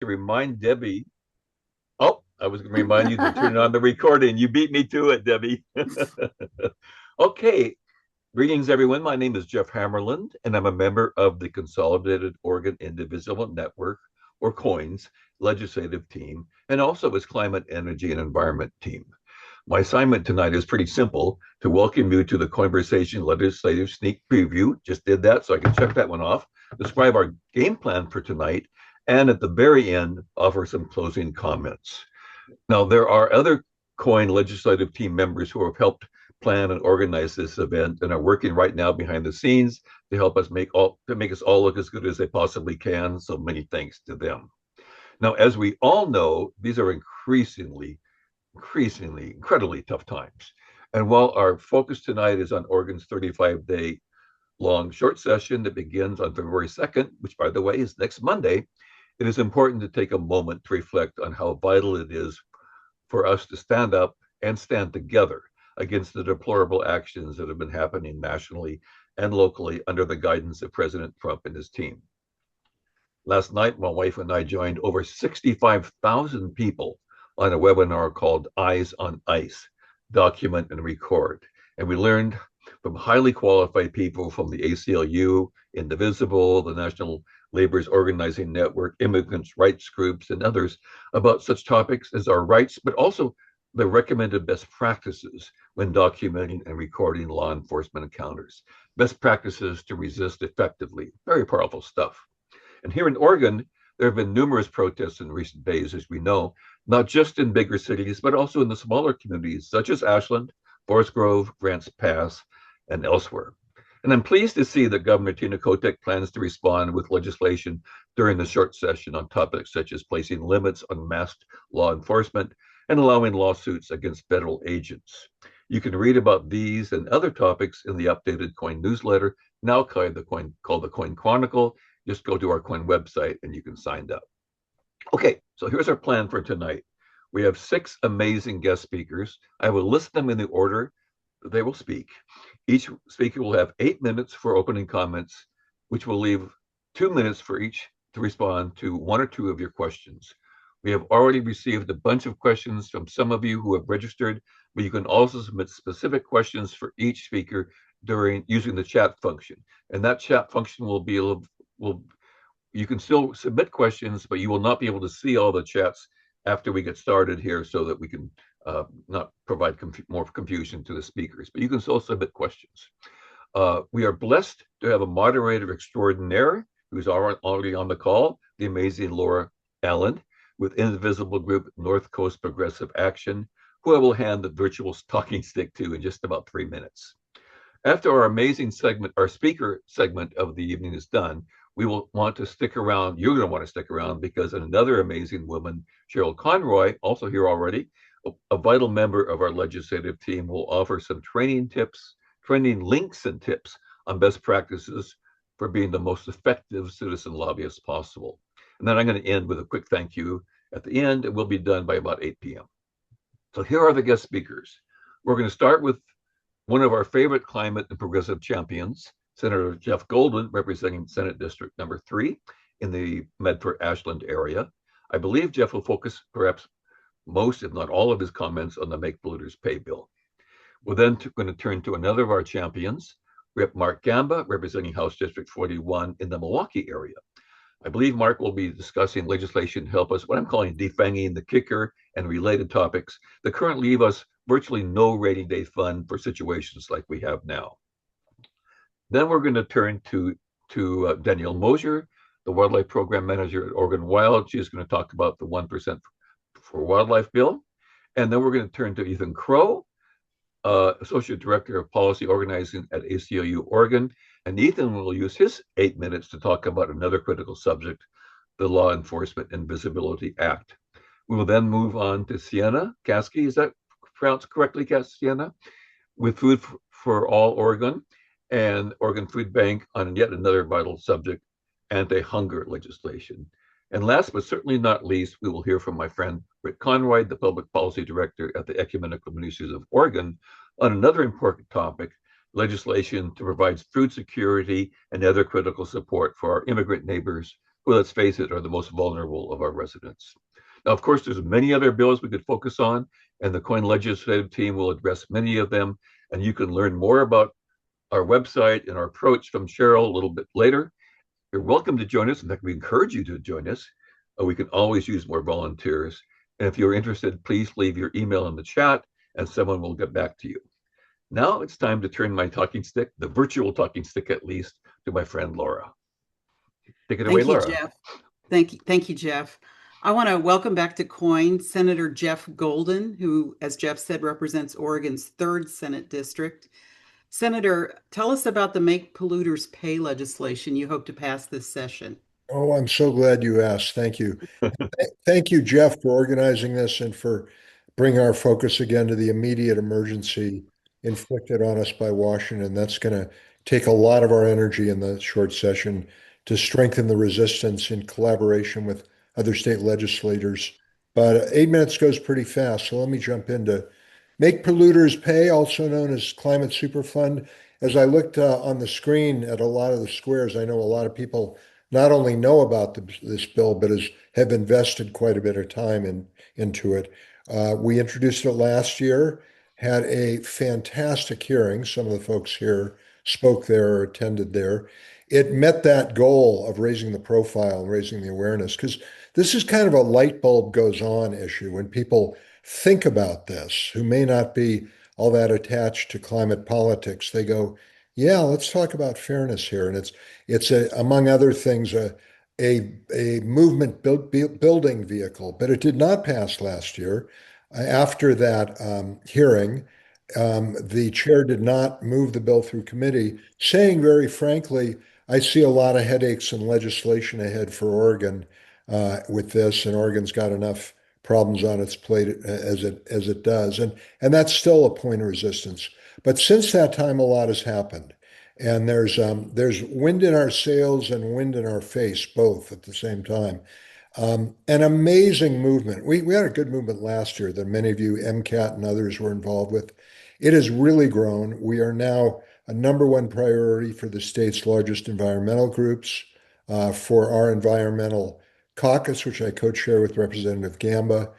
to remind Debbie. Oh, I was going to remind you to turn on the recording. You beat me to it, Debbie. Okay. Greetings, everyone. My name is Jeff Hammerland, and I'm a member of the Consolidated Oregon Indivisible Network, or COINS, legislative team, and also its climate, energy, and environment team. My assignment tonight is pretty simple to welcome you to the COINversation legislative sneak preview. Just did that, so I can check that one off. Describe our game plan for tonight, and at the very end, offer some closing comments. Now, there are other COIN legislative team members who have helped plan and organize this event and are working right now behind the scenes to help us make us all look as good as they possibly can. So many thanks to them. Now, as we all know, these are incredibly tough times. And while our focus tonight is on Oregon's 35-day long short session that begins on February 2nd, which, by the way, is next Monday, it is important to take a moment to reflect on how vital it is for us to stand up and stand together against the deplorable actions that have been happening nationally and locally under the guidance of President Trump and his team. Last night, my wife and I joined over 65,000 people on a webinar called Eyes on Ice, Document and Record. And we learned from highly qualified people from the ACLU, Indivisible, the National Labor's Organizing Network, immigrants' rights groups, and others about such topics as our rights, but also the recommended best practices when documenting and recording law enforcement encounters. Best practices to resist effectively. Very powerful stuff. And here in Oregon, there have been numerous protests in recent days, as we know, not just in bigger cities, but also in the smaller communities, such as Ashland, Forest Grove, Grants Pass, and elsewhere. And I'm pleased to see that Governor Tina Kotek plans to respond with legislation during the short session on topics such as placing limits on masked law enforcement and allowing lawsuits against federal agents. You can read about these and other topics in the updated COIN newsletter, now called the COIN Chronicle. Just go to our COIN website and you can sign up. Okay, so here's our plan for tonight. We have 6 amazing guest speakers. I will list them in the order that they will speak. Each speaker will have 8 minutes for opening comments, which will leave 2 minutes for each to respond to 1 or 2 of your questions. We have already received a bunch of questions from some of you who have registered, but you can also submit specific questions for each speaker during using the chat function. And that chat function will you can still submit questions, but you will not be able to see all the chats after we get started here so that we can not provide more confusion to the speakers, but you can still submit questions. We are blessed to have a moderator extraordinaire who's already on the call, the amazing Laura Allen with Indivisible Group North Coast Progressive Action, who I will hand the virtual talking stick to in just about 3 minutes. After our amazing segment, our speaker segment of the evening is done, we will want to stick around. You're going to want to stick around because another amazing woman, Cheryl Conroy, also here already, a vital member of our legislative team, will offer some training links and tips on best practices for being the most effective citizen lobbyist possible. And then I'm going to end with a quick thank you at the end. It will be done by about 8 p.m. So here are the guest speakers. We're going to start with one of our favorite climate and progressive champions, Senator Jeff Golden, representing Senate District number 3 in the Medford-Ashland area. I believe Jeff will focus perhaps most, if not all, of his comments on the Make Polluters Pay bill. We're then going to turn to another of our champions, Rep. Mark Gamba, representing House District 41 in the Milwaukee area. I believe Mark will be discussing legislation to help us, what I'm calling defanging the kicker and related topics that currently leave us virtually no rainy day fund for situations like we have now. Then we're going to turn to Danielle Mosier, the Wildlife Program Manager at Oregon Wild. She's going to talk about the 1% for Wildlife bill. And then we're going to turn to Ethan Crow, Associate Director of Policy Organizing at ACLU Oregon. And Ethan will use his 8 minutes to talk about another critical subject, the Law Enforcement Invisibility Act. We will then move on to Sienna Caskey, is that pronounced correctly, Sienna? With Food for All Oregon and Oregon Food Bank on yet another vital subject, anti-hunger legislation. And last but certainly not least, we will hear from my friend Rick Conroy, the Public Policy Director at the Ecumenical Ministries of Oregon, on another important topic, legislation to provide food security and other critical support for our immigrant neighbors who, let's face it, are the most vulnerable of our residents. Now, of course, there's many other bills we could focus on, and the COIN legislative team will address many of them. And you can learn more about our website and our approach from Cheryl a little bit later. You're welcome to join us. In fact, we encourage you to join us. We can always use more volunteers. And if you're interested, please leave your email in the chat and someone will get back to you. Now it's time to turn my talking stick, the virtual talking stick at least, to my friend Laura. Take it away, Thank you, Laura. Jeff. Thank you, Jeff. I want to welcome back to COIN Senator Jeff Golden, who, as Jeff said, represents Oregon's 3rd Senate District. Senator, tell us about the Make Polluters Pay legislation you hope to pass this session. Oh, I'm so glad you asked. Thank you. Thank you, Jeff, for organizing this and for bringing our focus again to the immediate emergency inflicted on us by Washington. That's going to take a lot of our energy in the short session to strengthen the resistance in collaboration with other state legislators. But 8 minutes goes pretty fast, so let me jump into Make Polluters Pay, also known as Climate Superfund. As I looked on the screen at a lot of the squares, I know a lot of people not only know about this bill, but have invested quite a bit of time into it. We introduced it last year, had a fantastic hearing. Some of the folks here spoke there or attended there. It met that goal of raising the profile and raising the awareness because this is kind of a light bulb goes on issue when people think about this, who may not be all that attached to climate politics. They go, yeah, let's talk about fairness here. And it's among other things, a movement building vehicle, but it did not pass last year. After that hearing, the chair did not move the bill through committee, saying very frankly, I see a lot of headaches and legislation ahead for Oregon with this, and Oregon's got enough problems on its plate as it does, and that's still a point of resistance. But since that time, a lot has happened. And there's wind in our sails and wind in our face, both at the same time. An amazing movement. We had a good movement last year that many of you, MCAT and others, were involved with. It has really grown. We are now a #1 priority for the state's largest environmental groups, for our environmental caucus, which I co-chair with Representative Gamba,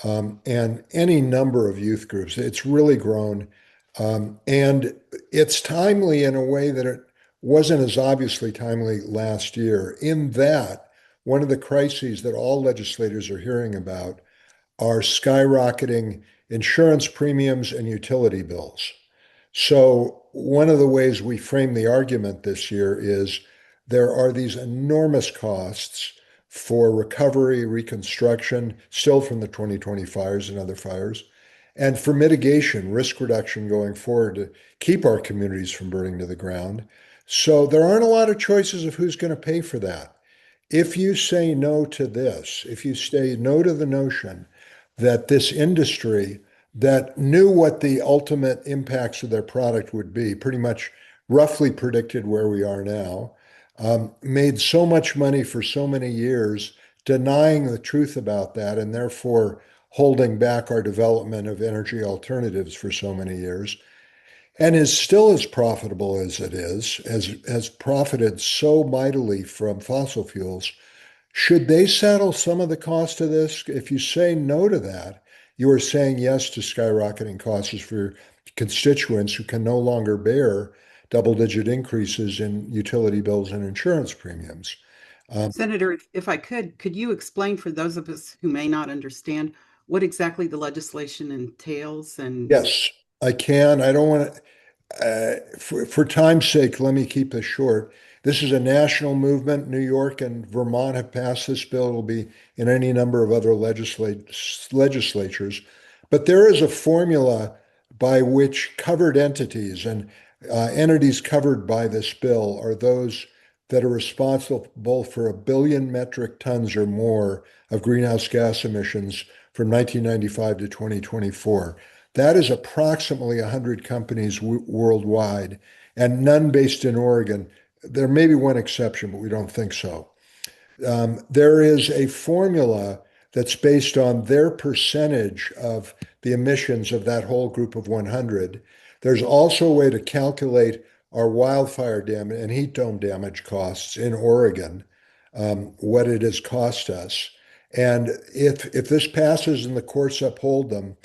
and any number of youth groups. It's really grown. And it's timely in a way that it wasn't as obviously timely last year, in that one of the crises that all legislators are hearing about are skyrocketing insurance premiums and utility bills. So, one of the ways we frame the argument this year is there are these enormous costs for recovery, reconstruction, still from the 2020 fires and other fires, and for mitigation, risk reduction going forward to keep our communities from burning to the ground. So there aren't a lot of choices of who's going to pay for that. If you say no to this, if you say no to the notion that this industry that knew what the ultimate impacts of their product would be, pretty much roughly predicted where we are now, made so much money for so many years, denying the truth about that, and therefore holding back our development of energy alternatives for so many years, and is still as profitable as it is, has profited so mightily from fossil fuels. Should they settle some of the cost of this? If you say no to that, you are saying yes to skyrocketing costs for your constituents who can no longer bear double-digit increases in utility bills and insurance premiums. Senator, if I could you explain for those of us who may not understand what exactly the legislation entails and Yes, I can. I don't want to. For time's sake, let me keep this short. This is a national movement. New York and Vermont have passed this bill. It'll be in any number of other legislatures. But there is a formula by which covered entities and entities covered by this bill are those that are responsible for 1 billion metric tons or more of greenhouse gas emissions from 1995 to 2024. That is approximately 100 companies worldwide, and none based in Oregon. There may be one exception, but we don't think so. There is a formula that's based on their percentage of the emissions of that whole group of 100. There's also a way to calculate our wildfire damage and heat dome damage costs in Oregon. what it has cost us. And if this passes and the courts uphold them,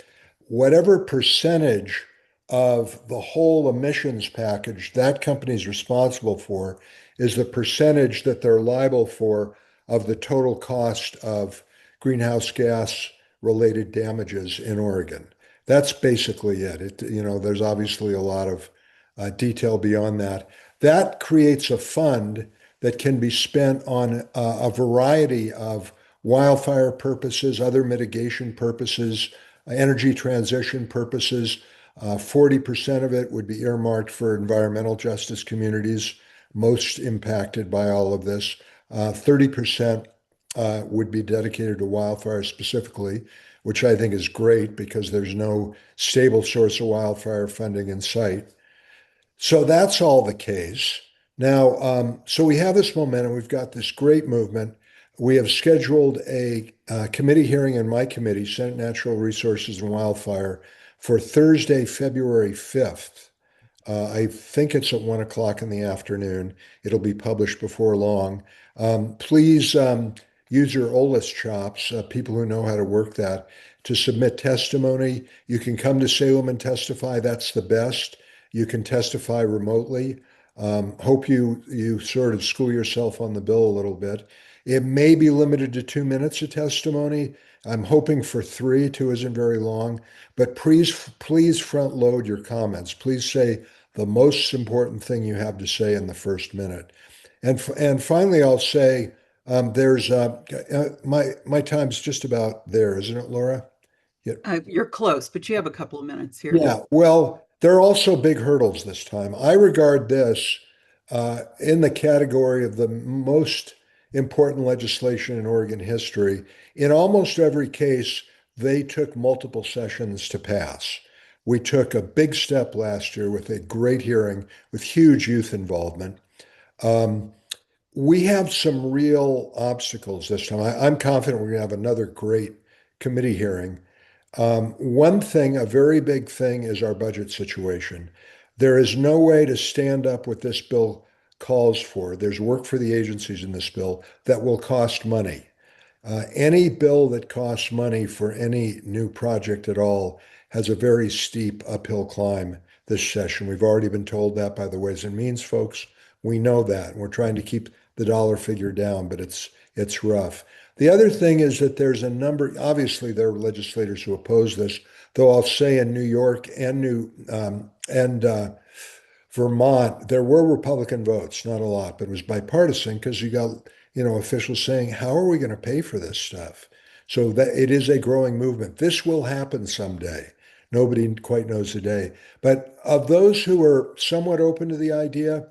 whatever percentage of the whole emissions package that company is responsible for is the percentage that they're liable for of the total cost of greenhouse gas related damages in Oregon. That's basically it. There's obviously a lot of detail beyond that. That creates a fund that can be spent on a variety of wildfire purposes, other mitigation purposes, energy transition purposes. 40% of it would be earmarked for environmental justice communities most impacted by all of this. 30% would be dedicated to wildfire specifically, which I think is great because there's no stable source of wildfire funding in sight. So that's all the case. Now, so we have this momentum. We've got this great movement. We have scheduled a committee hearing in my committee, Senate Natural Resources and Wildfire, for Thursday, February 5th. I think it's at 1 o'clock in the afternoon. It'll be published before long. Please use your OLIS chops, people who know how to work that, to submit testimony. You can come to Salem and testify. That's the best. You can testify remotely. Hope you sort of school yourself on the bill a little bit. It may be limited to 2 minutes of testimony. I'm hoping for three. Two isn't very long, but please front load your comments. Please say the most important thing you have to say in the first minute. And finally, I'll say there's my time's just about there, isn't it, Laura? You're close, but you have a couple of minutes here. Yeah, well, there are also big hurdles this time. I regard this in the category of the most important legislation in Oregon history. In almost every case, they took multiple sessions to pass. We took a big step last year with a great hearing with huge youth involvement. We have some real obstacles this time. I'm confident we're going to have another great committee hearing. One thing, a very big thing, is our budget situation. There is no way to stand up what this bill calls for. There's work for the agencies in this bill that will cost money. Any bill that costs money for any new project at all has a very steep uphill climb this session. We've already been told that by the Ways and Means folks. We know that, and we're trying to keep the dollar figure down, but it's rough. The other thing is that there's a number, obviously there are legislators who oppose this, though I'll say in New York and Vermont, there were Republican votes, not a lot, but it was bipartisan because you got, officials saying, how are we going to pay for this stuff? So that it is a growing movement. This will happen someday. Nobody quite knows the day. But of those who are somewhat open to the idea,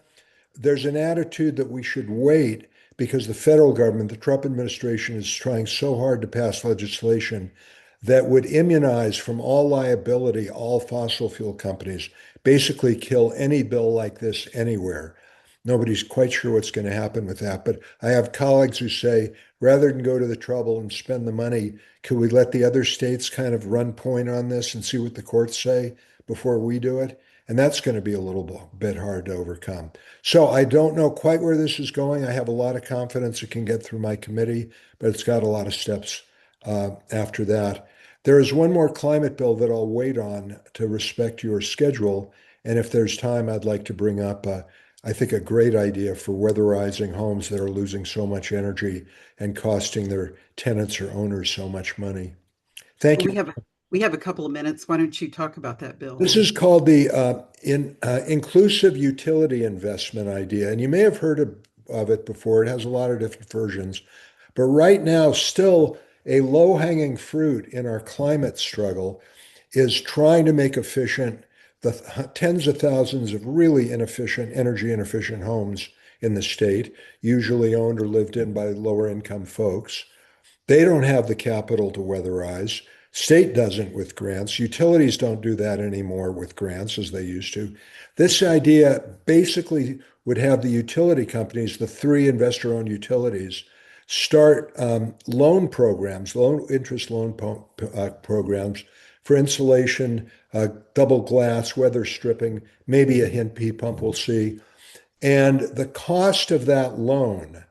there's an attitude that we should wait because the federal government, the Trump administration, is trying so hard to pass legislation that would immunize from all liability all fossil fuel companies, basically kill any bill like this anywhere. Nobody's quite sure what's going to happen with that. But I have colleagues who say, rather than go to the trouble and spend the money, could we let the other states kind of run point on this and see what the courts say before we do it? And that's going to be a little bit hard to overcome. So I don't know quite where this is going. I have a lot of confidence it can get through my committee, but it's got a lot of steps after that. There is one more climate bill that I'll wait on to respect your schedule. And if there's time, I'd like to bring up, I think, a great idea for weatherizing homes that are losing so much energy and costing their tenants or owners so much money. Thank you. We have a couple of minutes. Why don't you talk about that bill? This is called the inclusive utility investment idea. And you may have heard of it before. It has a lot of different versions. But right now, still a low-hanging fruit in our climate struggle is trying to make efficient the tens of thousands of really inefficient, energy inefficient homes in the state, usually owned or lived in by lower income folks. They don't have the capital to weatherize. State doesn't with grants. Utilities don't do that anymore with grants as they used to. This idea basically would have the utility companies, the three investor-owned utilities, start loan programs, low interest loan programs for insulation, double glass, weather stripping, maybe a hint heat pump, we'll see. And the cost of that loan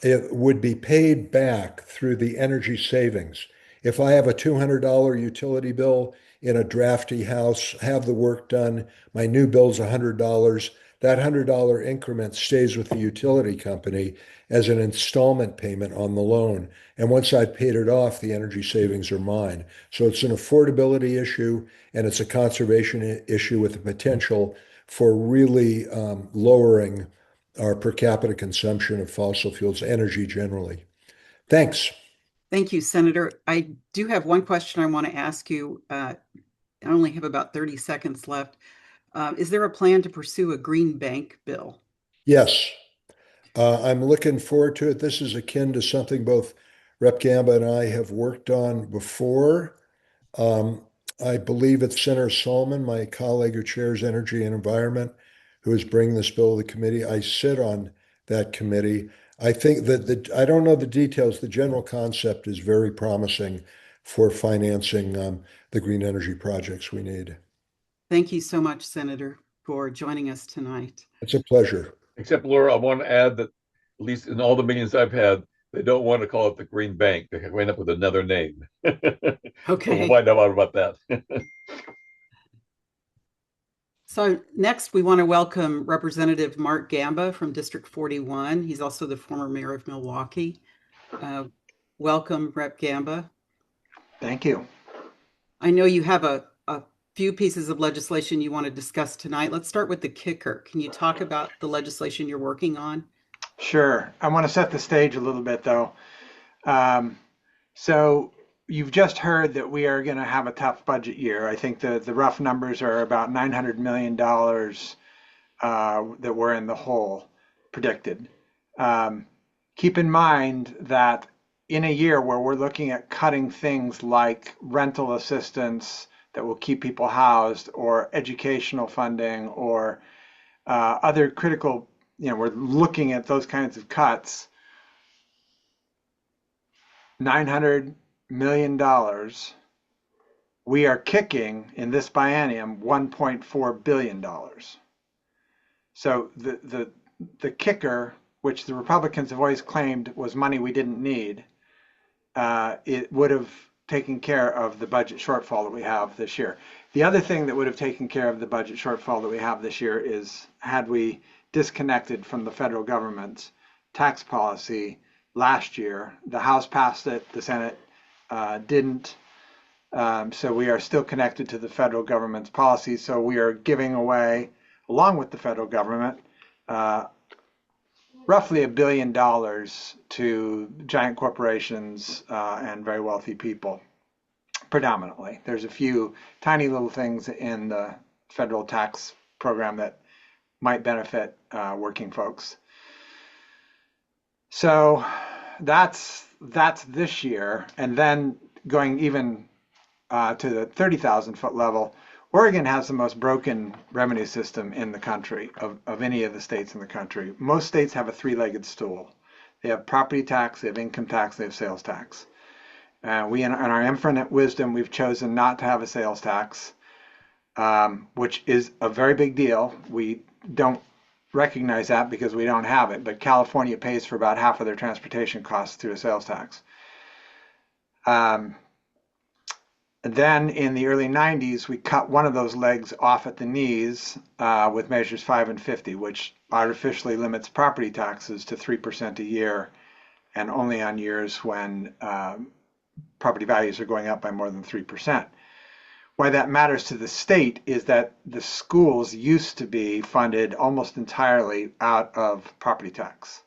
it would be paid back through the energy savings. If I have a $200 utility bill in a drafty house, have the work done, my new bill's $100, that $100 increment stays with the utility company as an installment payment on the loan. And once I've paid it off, the energy savings are mine. So it's an affordability issue and it's a conservation issue with the potential for really lowering our per capita consumption of fossil fuels, energy generally. Thanks. Thank you, Senator. I do have one question I want to ask you. I only have about 30 seconds left. Is there a plan to pursue a green bank bill? Yes, I'm looking forward to it. This is akin to something both Rep. Gamba and I have worked on before. Um, I believe it's Senator Solomon, my colleague who chairs Energy and Environment, who is bringing this bill to the committee. I sit on that committee. I think that I don't know the details. The general concept is very promising for financing the green energy projects we need. Thank you so much, Senator, for joining us tonight. It's a pleasure. Except, Laura, I want to add that at least in all the meetings I've had, they don't want to call it the Green Bank. They end up with another name. Okay. We'll find out about that. So next, we want to welcome Representative Mark Gamba from District 41. He's also the former mayor of Milwaukee. Welcome, Rep. Gamba. Thank you. I know you have a few pieces of legislation you want to discuss tonight. Let's start with the kicker. Can you talk about the legislation you're working on? Sure. I want to set the stage a little bit, though. So you've just heard that we are going to have a tough budget year. I think the rough numbers are about $900 million that we're in the hole predicted. Keep in mind that in a year where we're looking at cutting things like rental assistance that will keep people housed, or educational funding, or other critical, we're looking at those kinds of cuts. $900 million, we are kicking in this biennium $1.4 billion. So the kicker, which the Republicans have always claimed was money we didn't need, it would have taken care of the budget shortfall that we have this year. The other thing that would have taken care of the budget shortfall that we have this year is had we disconnected from the federal government's tax policy last year. The House passed it, the Senate didn't. So we are still connected to the federal government's policy. So we are giving away, along with the federal government, roughly $1 billion to giant corporations and very wealthy people, predominantly. There's a few tiny little things in the federal tax program that might benefit working folks. So that's this year. And then going even to the 30,000-foot level, Oregon has the most broken revenue system in the country of any of the states in the country. Most states have a three-legged stool. They have property tax, they have income tax, they have sales tax. We, in our infinite wisdom, we've chosen not to have a sales tax, which is a very big deal. We don't recognize that because we don't have it, but California pays for about half of their transportation costs through a sales tax. Then in the early 90s, we cut one of those legs off at the knees with measures 5 and 50, which artificially limits property taxes to 3% a year, and only on years when property values are going up by more than 3%. Why that matters to the state is that the schools used to be funded almost entirely out of property tax.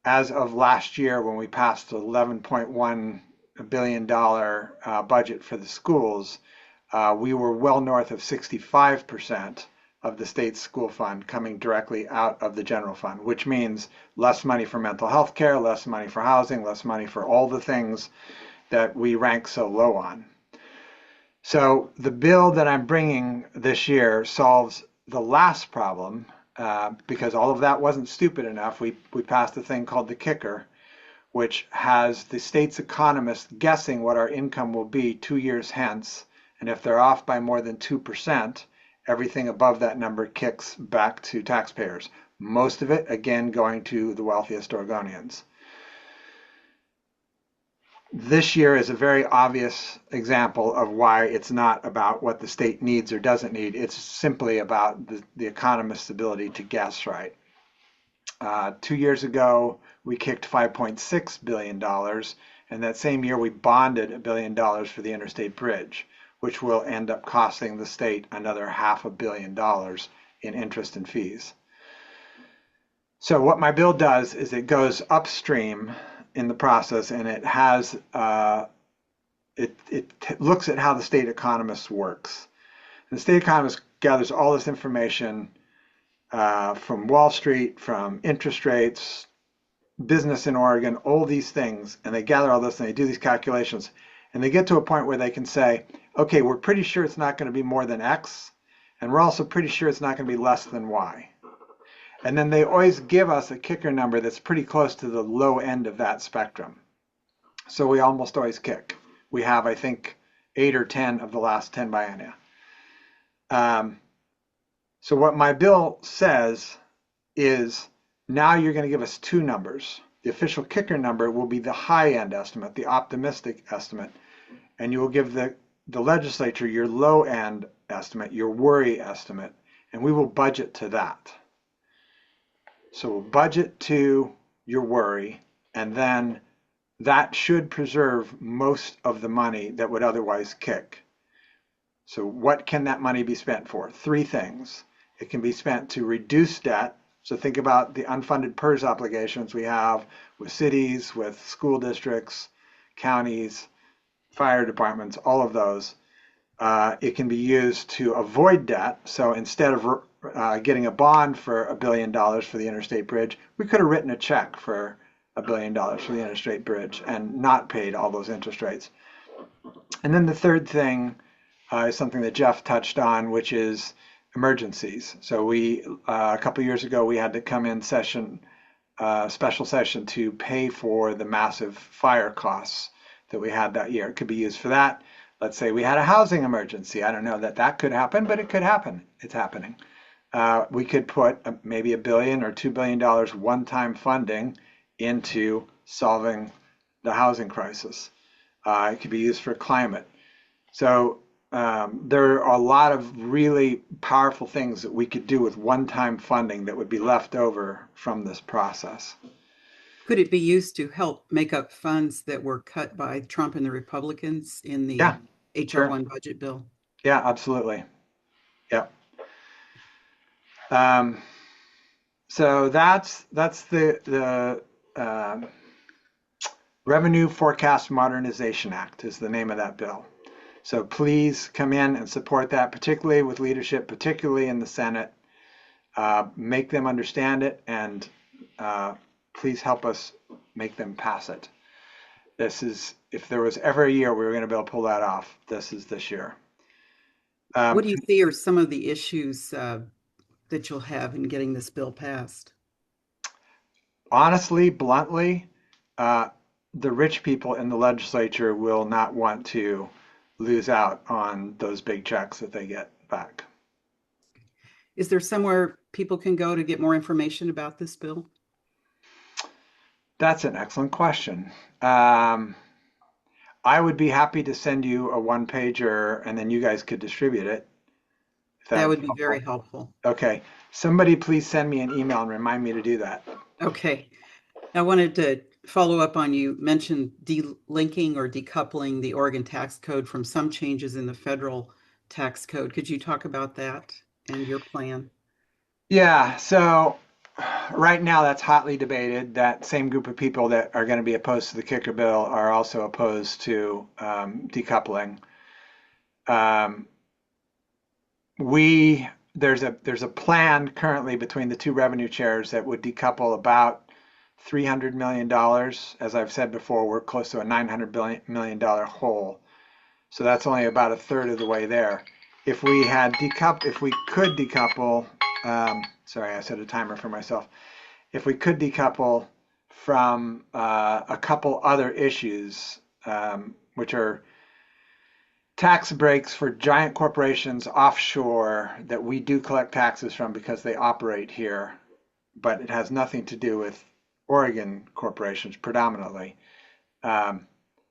As of last year, when we passed the $11.1 billion budget for the schools, we were well north of 65% of the state's school fund coming directly out of the general fund, which means less money for mental health care, less money for housing, less money for all the things that we rank so low on. So the bill that I'm bringing this year solves the last problem, because all of that wasn't stupid enough. We passed a thing called the kicker, which has the state's economists guessing what our income will be 2 years hence. And if they're off by more than 2%, everything above that number kicks back to taxpayers. most of it, again, going to the wealthiest Oregonians. This year is a very obvious example of why it's not about what the state needs or doesn't need. It's simply about the economist's ability to guess right. 2 years ago, we kicked $5.6 billion, and that same year we bonded $1 billion for the interstate bridge, which will end up costing the state another $500 million in interest and fees. So what my bill does is it goes upstream in the process, and it has it looks at how the state economist works. And the state economist gathers all this information from Wall Street, from interest rates, business in Oregon, all these things, and they gather all this and they do these calculations, and they get to a point where they can say, okay, we're pretty sure it's not going to be more than X, and we're also pretty sure it's not going to be less than Y. And then they always give us a kicker number that's pretty close to the low end of that spectrum. So we almost always kick. We have, I think, 8 or 10 of the last 10 biennia. So what my bill says is now you're going to give us two numbers. The official kicker number will be the high end estimate, the optimistic estimate, and you will give the legislature your low end estimate, your worry estimate, and we will budget to that. So we'll budget to your worry, and then that should preserve most of the money that would otherwise kick. So what can that money be spent for? Three things. It can be spent to reduce debt. So think about the unfunded PERS obligations we have with cities, with school districts, counties, fire departments, all of those. It can be used to avoid debt. So instead of getting a bond for $1 billion for the interstate bridge, we could have written a check for $1 billion for the interstate bridge and not paid all those interest rates. And then the third thing is something that Jeff touched on, which is emergencies. So a couple of years ago, we had to come in special session to pay for the massive fire costs that we had that year. It could be used for that. Let's say we had a housing emergency. I don't know that could happen, but it could happen. It's happening. We could put maybe $1 billion or $2 billion one-time funding into solving the housing crisis. It could be used for climate. So there are a lot of really powerful things that we could do with one-time funding that would be left over from this process. Could it be used to help make up funds that were cut by Trump and the Republicans in the HR 1 budget bill? Yeah, absolutely. Yep. So that's the Revenue Forecast Modernization Act is the name of that bill. So please come in and support that, particularly with leadership, particularly in the Senate. Make them understand it, and please help us make them pass it. This is, if there was ever a year we were going to be able to pull that off, this is this year. What do you see are some of the issues that you'll have in getting this bill passed? Honestly, bluntly, the rich people in the legislature will not want to lose out on those big checks that they get back. Is there somewhere people can go to get more information about this bill? That's an excellent question. I would be happy to send you a one-pager, and then you guys could distribute it. That would be very helpful. Okay. Somebody please send me an email and remind me to do that. Okay. I wanted to follow up on, you mentioned delinking or decoupling the Oregon tax code from some changes in the federal tax code. Could you talk about that and your plan? Yeah, so right now that's hotly debated. That same group of people that are going to be opposed to the kicker bill are also opposed to decoupling. There's a plan currently between the two revenue chairs that would decouple about $300 million. As I've said before, we're close to a $900 million hole. So that's only about a third of the way there. If we could decouple, sorry, I set a timer for myself. If we could decouple from a couple other issues, which are tax breaks for giant corporations offshore that we do collect taxes from because they operate here, but it has nothing to do with Oregon corporations predominantly.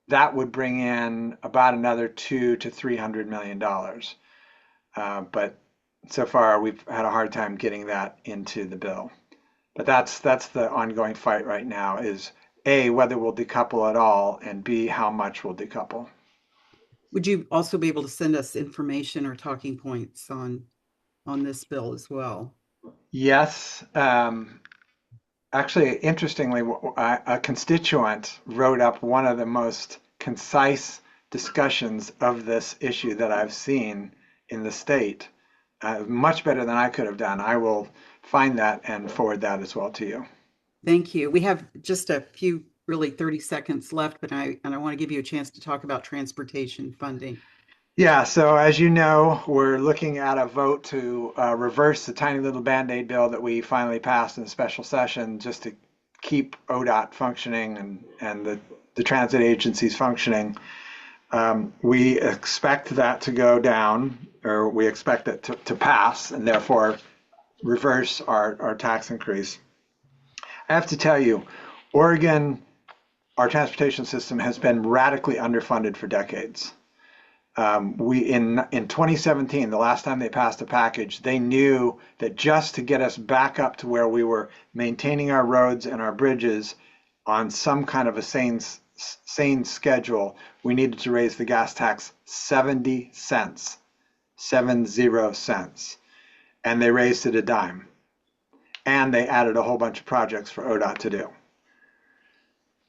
That would bring in about another $200 to $300 million. But so far, we've had a hard time getting that into the bill. But that's the ongoing fight right now is A, whether we'll decouple at all, and B, how much we'll decouple. Would you also be able to send us information or talking points on this bill as well? Yes. Actually, interestingly, a constituent wrote up one of the most concise discussions of this issue that I've seen in the state, much better than I could have done. I will find that and forward that as well to you. Thank you. We have just a few, really 30 seconds left, but I want to give you a chance to talk about transportation funding. Yeah, so as you know, we're looking at a vote to reverse the tiny little Band-Aid bill that we finally passed in a special session just to keep ODOT functioning and the transit agencies functioning. We expect that to go down, or we expect it to pass, and therefore reverse our tax increase. I have to tell you, Oregon, our transportation system has been radically underfunded for decades. In 2017, the last time they passed a package, they knew that just to get us back up to where we were maintaining our roads and our bridges on some kind of a sane schedule, we needed to raise the gas tax 70 cents, 70 cents, and they raised it a dime. And they added a whole bunch of projects for ODOT to do.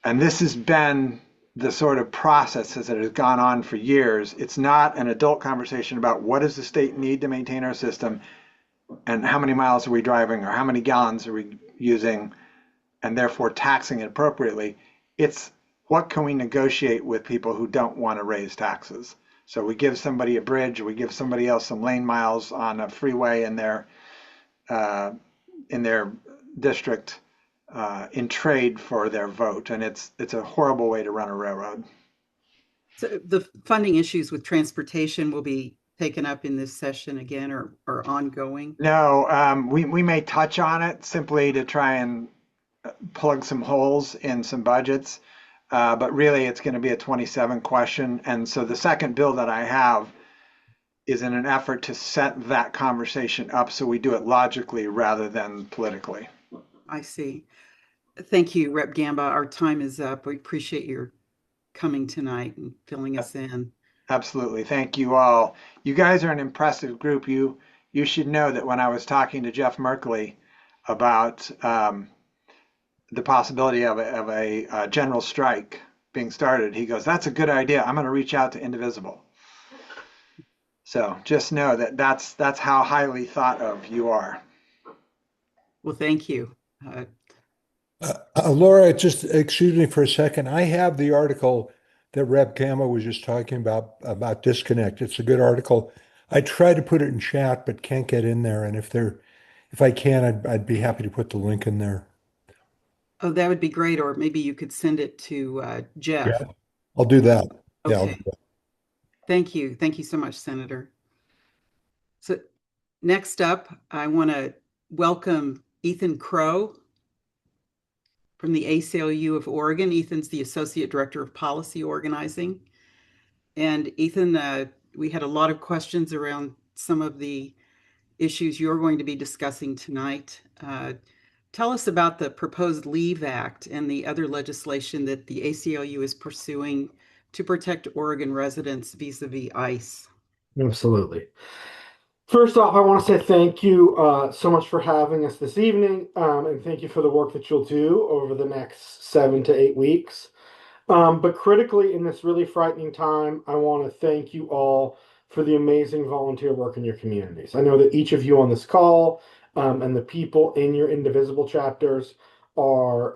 And this has been the sort of process that has gone on for years. It's not an adult conversation about what does the state need to maintain our system and how many miles are we driving or how many gallons are we using and therefore taxing it appropriately. It's what can we negotiate with people who don't want to raise taxes. So we give somebody a bridge, or we give somebody else some lane miles on a freeway in their district in trade for their vote, and it's a horrible way to run a railroad. So the funding issues with transportation will be taken up in this session again, or ongoing? No, we may touch on it simply to try and plug some holes in some budgets, but really it's going to be a 27 question. And so the second bill that I have is in an effort to set that conversation up so we do it logically rather than politically. I see. Thank you, Rep. Gamba. Our time is up. We appreciate your coming tonight and filling us in. Absolutely. Thank you all. You guys are an impressive group. You should know that when I was talking to Jeff Merkley about the possibility of a general strike being started, he goes, "That's a good idea. I'm going to reach out to Indivisible." So just know that that's how highly thought of you are. Well, thank you. Laura, just excuse me for a second. I have the article that Rep. Gamma was just talking about disconnect. It's a good article. I tried to put it in chat, but can't get in there. And if I can, I'd be happy to put the link in there. Oh, that would be great. Or maybe you could send it to Jeff. Yeah, I'll do that. Yeah, Okay. Thank you. Thank you so much, Senator. So next up, I want to welcome Ethan Crow from the ACLU of Oregon. Ethan's the Associate Director of Policy Organizing. And Ethan, we had a lot of questions around some of the issues you're going to be discussing tonight. Tell us about the proposed Leave Act and the other legislation that the ACLU is pursuing to protect Oregon residents vis-a-vis ICE. Absolutely. First off, I want to say thank you so much for having us this evening, and thank you for the work that you'll do over the next 7 to 8 weeks. But critically, in this really frightening time, I want to thank you all for the amazing volunteer work in your communities. I know that each of you on this call and the people in your Indivisible chapters are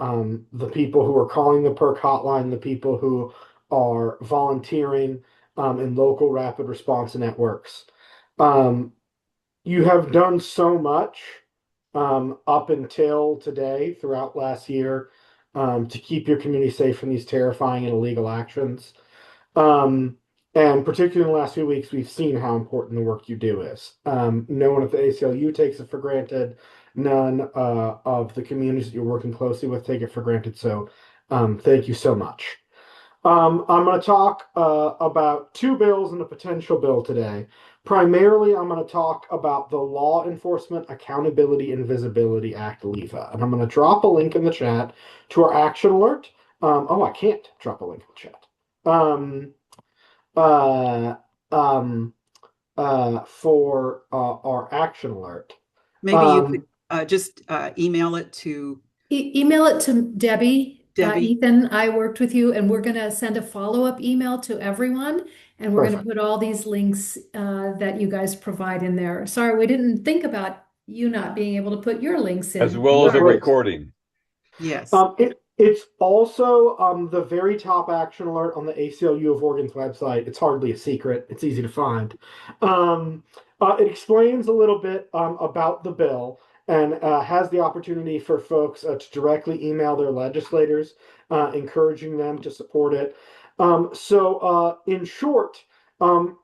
the people who are calling the PERC hotline, the people who are volunteering in local rapid response networks. You have done so much up until today, throughout last year, to keep your community safe from these terrifying and illegal actions. And particularly in the last few weeks, we've seen how important the work you do is. No one at the ACLU takes it for granted. none of the communities that you're working closely with take it for granted. So thank you so much. I'm going to talk about two bills and a potential bill today. Primarily, I'm going to talk about the Law Enforcement Accountability and Visibility Act, LEVA. And I'm going to drop a link in the chat to our action alert. I can't drop a link in the chat. For our action alert. Maybe you could just email it to email it to Debbie. Debbie. Ethan, I worked with you, and we're going to send a follow-up email to everyone, and we're going to Perfect. put all these links that you guys provide in there. Sorry, we didn't think about you not being able to put your links in. As well as a Great. recording. Yes. It's also the very top action alert on the ACLU of Oregon's website. It's hardly a secret. It's easy to find. It explains a little bit about the bill and has the opportunity for folks to directly email their legislators, encouraging them to support it. In short,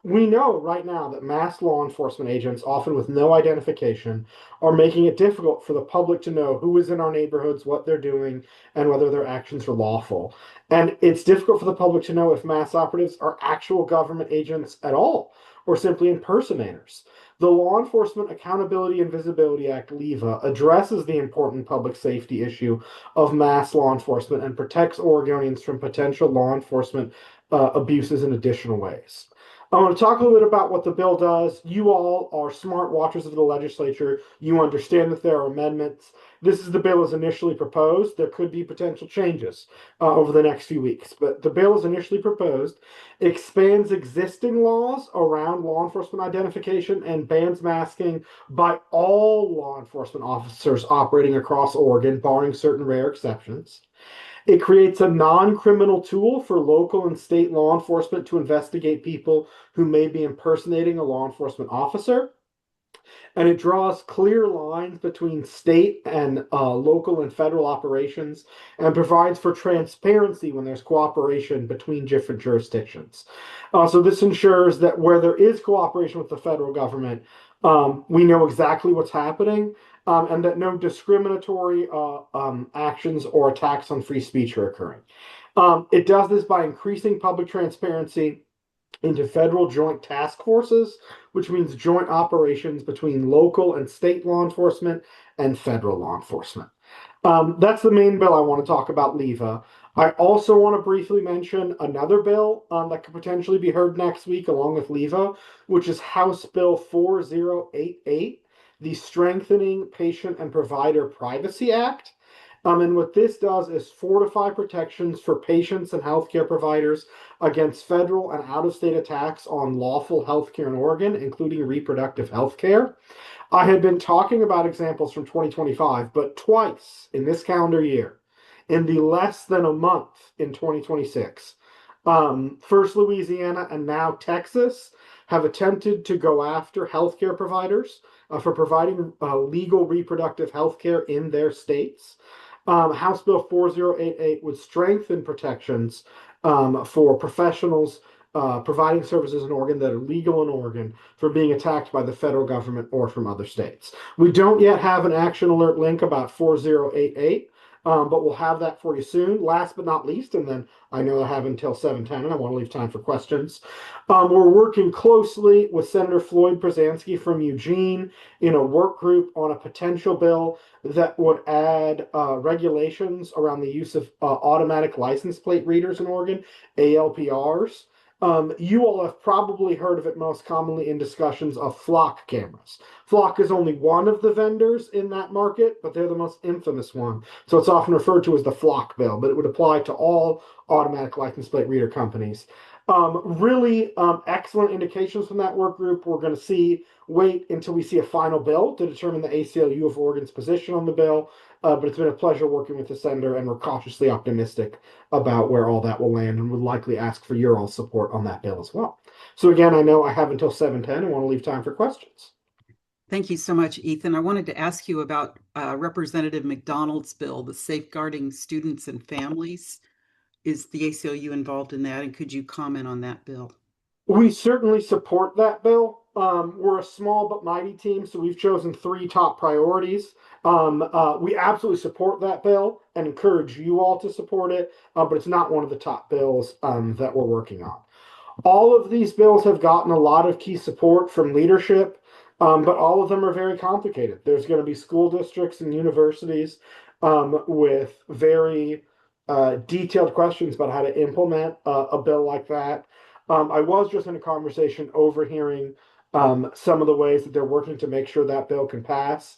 we know right now that mass law enforcement agents, often with no identification, are making it difficult for the public to know who is in our neighborhoods, what they're doing, and whether their actions are lawful. And it's difficult for the public to know if mass operatives are actual government agents at all, or simply impersonators. The Law Enforcement Accountability and Visibility Act, LEVA, addresses the important public safety issue of mass law enforcement and protects Oregonians from potential law enforcement abuses in additional ways. I want to talk a little bit about what the bill does. You all are smart watchers of the legislature. You understand that there are amendments. This is the bill as initially proposed. There could be potential changes over the next few weeks, but the bill as initially proposed expands existing laws around law enforcement identification and bans masking by all law enforcement officers operating across Oregon, barring certain rare exceptions. It creates a non-criminal tool for local and state law enforcement to investigate people who may be impersonating a law enforcement officer. And it draws clear lines between state and local and federal operations and provides for transparency when there's cooperation between different jurisdictions. So this ensures that where there is cooperation with the federal government, we know exactly what's happening. And that no discriminatory actions or attacks on free speech are occurring. It does this by increasing public transparency into federal joint task forces, which means joint operations between local and state law enforcement and federal law enforcement. That's the main bill I want to talk about, LEVA. I also want to briefly mention another bill that could potentially be heard next week along with LEVA, which is House Bill 4088. The Strengthening Patient and Provider Privacy Act. And what this does is fortify protections for patients and healthcare providers against federal and out-of-state attacks on lawful healthcare in Oregon, including reproductive healthcare. I had been talking about examples from 2025, but twice in this calendar year, in the less than a month in 2026, first Louisiana and now Texas have attempted to go after healthcare providers for providing legal reproductive health care in their states. House Bill 4088 would strengthen protections for professionals providing services in Oregon that are legal in Oregon for being attacked by the federal government or from other states. We don't yet have an action alert link about 4088. But we'll have that for you soon. Last but not least, and then I know I have until 7:10, and I want to leave time for questions. We're working closely with Senator Floyd Brzezinski from Eugene in a work group on a potential bill that would add regulations around the use of automatic license plate readers in Oregon, ALPRs. You all have probably heard of it most commonly in discussions of flock cameras. Flock is only one of the vendors in that market, but they're the most infamous one. So it's often referred to as the flock bill, but it would apply to all automatic license plate reader companies. Really excellent indications from that work group. We're going to wait until we see a final bill to determine the ACLU of Oregon's position on the bill. But it's been a pleasure working with the senator, and we're cautiously optimistic about where all that will land, and would likely ask for your all support on that bill as well. So again, I know I have until 7:10 and want to leave time for questions. Thank you so much, Ethan. I wanted to ask you about Representative McDonald's bill, the Safeguarding Students and Families. Is the ACLU involved in that, and could you comment on that bill? We certainly support that bill. We're a small but mighty team, so we've chosen 3 top priorities. We absolutely support that bill and encourage you all to support it, but it's not one of the top bills that we're working on. All of these bills have gotten a lot of key support from leadership, but all of them are very complicated. There's going to be school districts and universities with very detailed questions about how to implement a bill like that. I was just in a conversation overhearing some of the ways that they're working to make sure that bill can pass.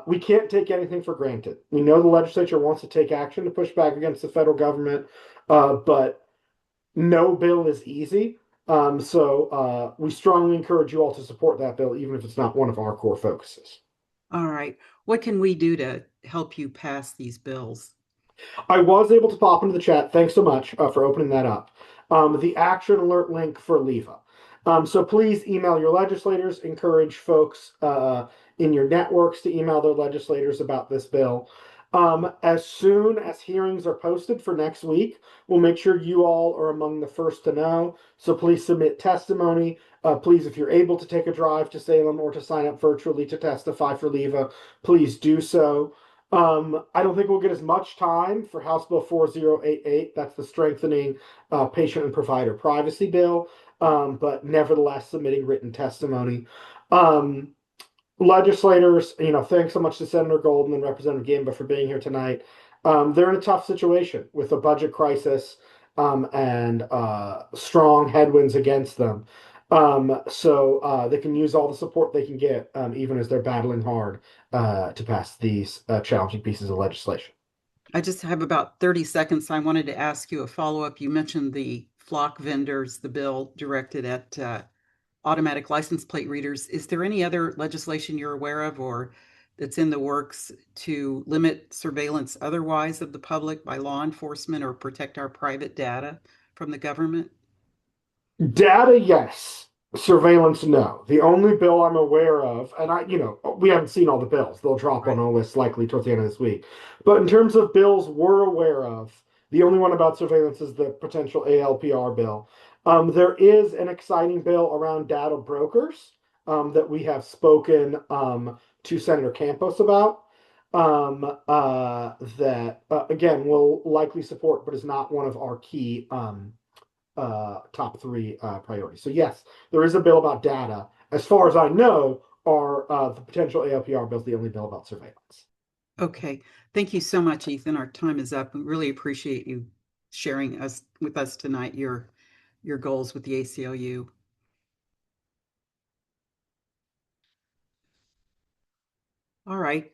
We can't take anything for granted. We know the legislature wants to take action to push back against the federal government, but no bill is easy. So we strongly encourage you all to support that bill, even if it's not one of our core focuses. All right. What can we do to help you pass these bills? I was able to pop into the chat. Thanks so much for opening that up. The action alert link for LEVA. So please email your legislators, encourage folks in your networks to email their legislators about this bill. As soon as hearings are posted for next week, we'll make sure you all are among the first to know. So please submit testimony. Please, if you're able to take a drive to Salem or to sign up virtually to testify for LEVA, please do so. I don't think we'll get as much time for House Bill 4088. That's the strengthening patient and provider privacy bill, but nevertheless submitting written testimony. Legislators, thanks so much to Senator Golden and Representative Gamba for being here tonight. They're in a tough situation with a budget crisis and strong headwinds against them. So they can use all the support they can get, even as they're battling hard to pass these challenging pieces of legislation. I just have about 30 seconds. I wanted to ask you a follow-up. You mentioned the flock vendors, the bill directed at automatic license plate readers. Is there any other legislation you're aware of or that's in the works to limit surveillance otherwise of the public by law enforcement or protect our private data from the government? Data, yes. Surveillance, no. The only bill I'm aware of, and we haven't seen all the bills. They'll drop Right. on our list likely towards the end of this week. But in terms of bills we're aware of, the only one about surveillance is the potential ALPR bill. There is an exciting bill around data brokers that we have spoken to Senator Campos about. That again will likely support, but is not one of our key top 3 priorities. So yes, there is a bill about data. As far as I know, are the potential ALPR bills the only bill about surveillance. Okay. Thank you so much, Ethan. Our time is up. We really appreciate you sharing with us tonight your goals with the ACLU. All right.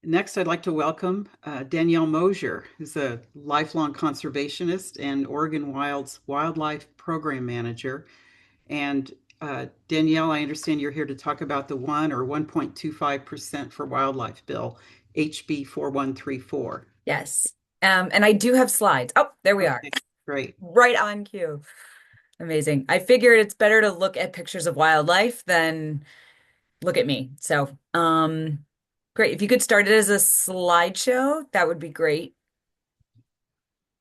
Next, I'd like to welcome Danielle Mosier, who's a lifelong conservationist and Oregon Wild's Wildlife Program Manager. And Danielle, I understand you're here to talk about the 1.25% for wildlife bill, HB 4134. Yes. And I do have slides. Oh, there we are. Great. Right on cue. Amazing. I figured it's better to look at pictures of wildlife than look at me. So, great. If you could start it as a slideshow, that would be great.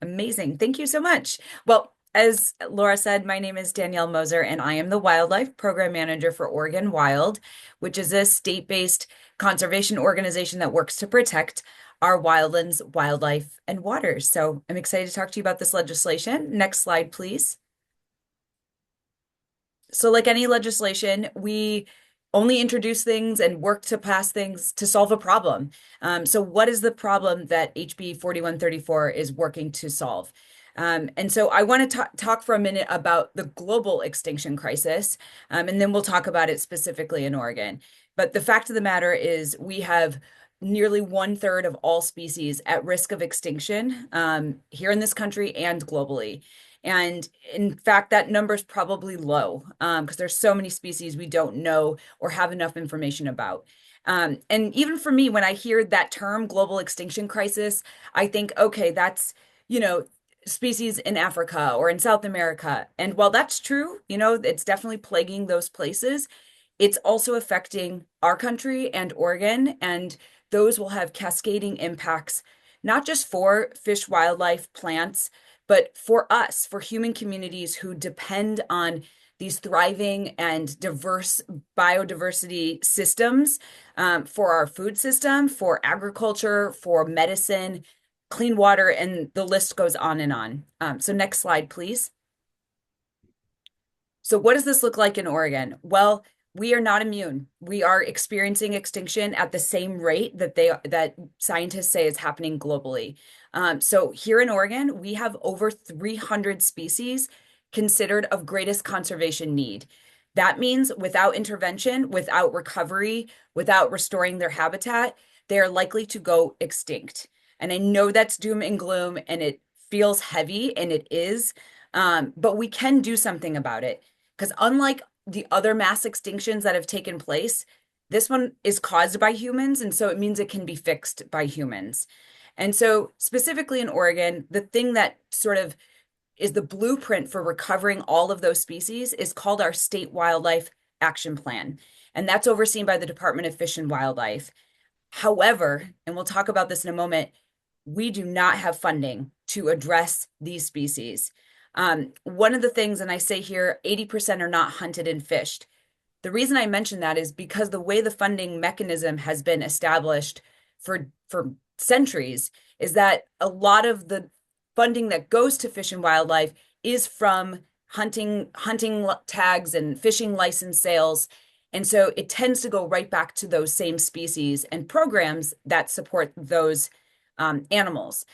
Amazing. Thank you so much. Well, as Laura said, my name is Danielle Moser, and I am the Wildlife Program Manager for Oregon Wild, which is a state-based conservation organization that works to protect our wildlands, wildlife, and waters. So I'm excited to talk to you about this legislation. Next slide, please. So like any legislation, we only introduce things and work to pass things to solve a problem. So what is the problem that HB 4134 is working to solve? And so I want to talk for a minute about the global extinction crisis, and then we'll talk about it specifically in Oregon. But the fact of the matter is we have nearly 1/3 of all species at risk of extinction here in this country and globally. And in fact, that number is probably low because there's so many species we don't know or have enough information about. And even for me, when I hear that term, global extinction crisis, I think, okay, that's, species in Africa or in South America. And while that's true, it's definitely plaguing those places, it's also affecting our country and Oregon, and those will have cascading impacts, not just for fish, wildlife, plants, But for us, for human communities who depend on these thriving and diverse biodiversity systems, for our food system, for agriculture, for medicine, clean water, and the list goes on and on. So next slide, please. So what does this look like in Oregon? Well, we are not immune. We are experiencing extinction at the same rate that scientists say is happening globally. So here in Oregon, we have over 300 species considered of greatest conservation need. That means without intervention, without recovery, without restoring their habitat, they are likely to go extinct. And I know that's doom and gloom, and it feels heavy, and it is, but we can do something about it. Because unlike the other mass extinctions that have taken place, this one is caused by humans, and so it means it can be fixed by humans. And so specifically in Oregon, the thing that sort of is the blueprint for recovering all of those species is called our State Wildlife Action Plan. And that's overseen by the Department of Fish and Wildlife. However, and we'll talk about this in a moment, we do not have funding to address these species. One of the things, and I say here, 80% are not hunted and fished. The reason I mention that is because the way the funding mechanism has been established for centuries is that a lot of the funding that goes to fish and wildlife is from hunting tags and fishing license sales. And so it tends to go right back to those same species and programs that support those animals.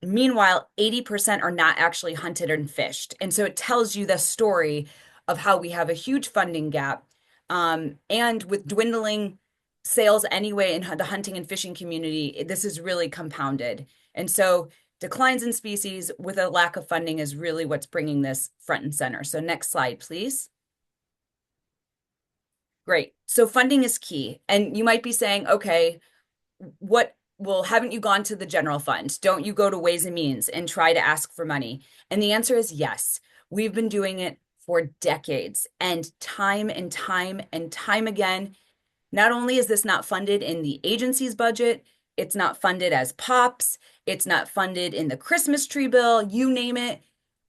Meanwhile, 80% are not actually hunted and fished. And so it tells you the story of how we have a huge funding gap. And with dwindling sales anyway in the hunting and fishing community, this is really compounded. And so declines in species with a lack of funding is really what's bringing this front and center. So next slide, please. Great. So funding is key. And you might be saying, okay, well, haven't you gone to the general fund? Don't you go to Ways and Means and try to ask for money? And the answer is yes. We've been doing it for decades, and time again, not only is this not funded in the agency's budget, it's not funded as POPs, it's not funded in the Christmas tree bill, you name it.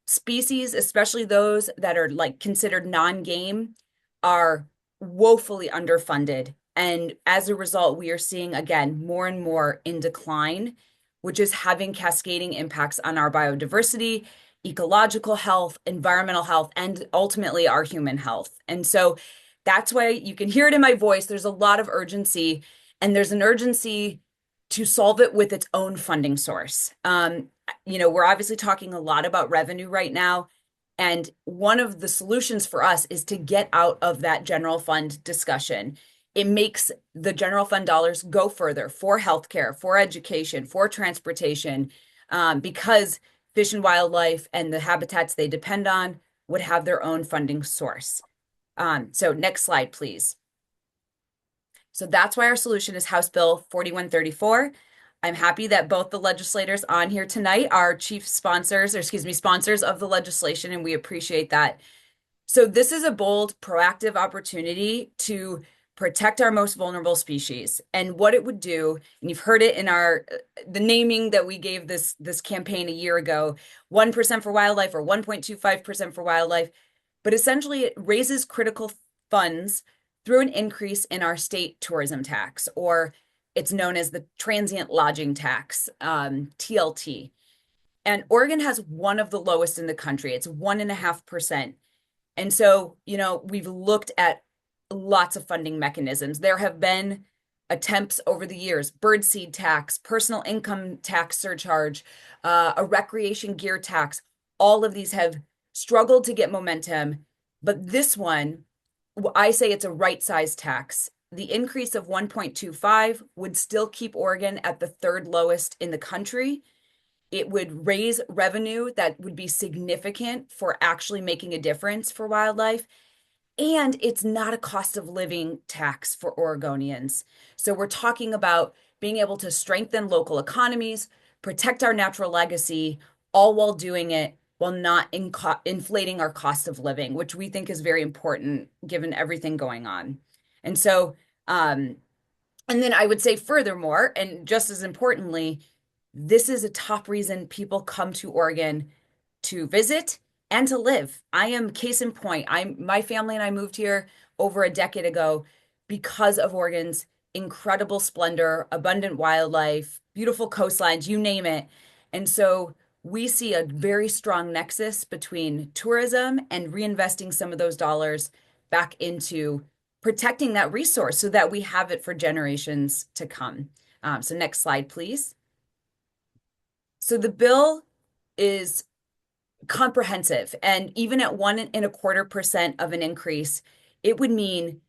Species, especially those that are like considered non-game, are woefully underfunded. And as a result, we are seeing, again, more and more in decline, which is having cascading impacts on our biodiversity, ecological health, environmental health, and ultimately our human health. And so that's why you can hear it in my voice. There's a lot of urgency, and there's an urgency to solve it with its own funding source. We're obviously talking a lot about revenue right now. And one of the solutions for us is to get out of that general fund discussion. It makes the general fund dollars go further for healthcare, for education, for transportation, because fish and wildlife and the habitats they depend on would have their own funding source. So next slide, please. So that's why our solution is House Bill 4134. I'm happy that both the legislators on here tonight are sponsors of the legislation, and we appreciate that. So this is a bold, proactive opportunity to protect our most vulnerable species. And what it would do, and you've heard it in the naming that we gave this campaign a year ago, 1% for wildlife or 1.25% for wildlife. But essentially it raises critical funds through an increase in our state tourism tax, or it's known as the transient lodging tax, TLT. And Oregon has one of the lowest in the country. It's 1.5%. And so, we've looked at lots of funding mechanisms. There have been attempts over the years, birdseed tax, personal income tax surcharge, a recreation gear tax. All of these have struggled to get momentum, but this one, I say it's a right-sized tax. The increase of 1.25 would still keep Oregon at the third lowest in the country. It would raise revenue that would be significant for actually making a difference for wildlife. And it's not a cost of living tax for Oregonians. So we're talking about being able to strengthen local economies, protect our natural legacy, all while doing it while not inflating our cost of living, which we think is very important given everything going on. And so, and then I would say furthermore, and just as importantly, this is a top reason people come to Oregon to visit and to live. I am case in point. My family and I moved here over a decade ago because of Oregon's incredible splendor, abundant wildlife, beautiful coastlines, you name it. And so we see a very strong nexus between tourism and reinvesting some of those dollars back into protecting that resource so that we have it for generations to come. So next slide, please. So the bill is comprehensive, and even at 1.25% of an increase, it would mean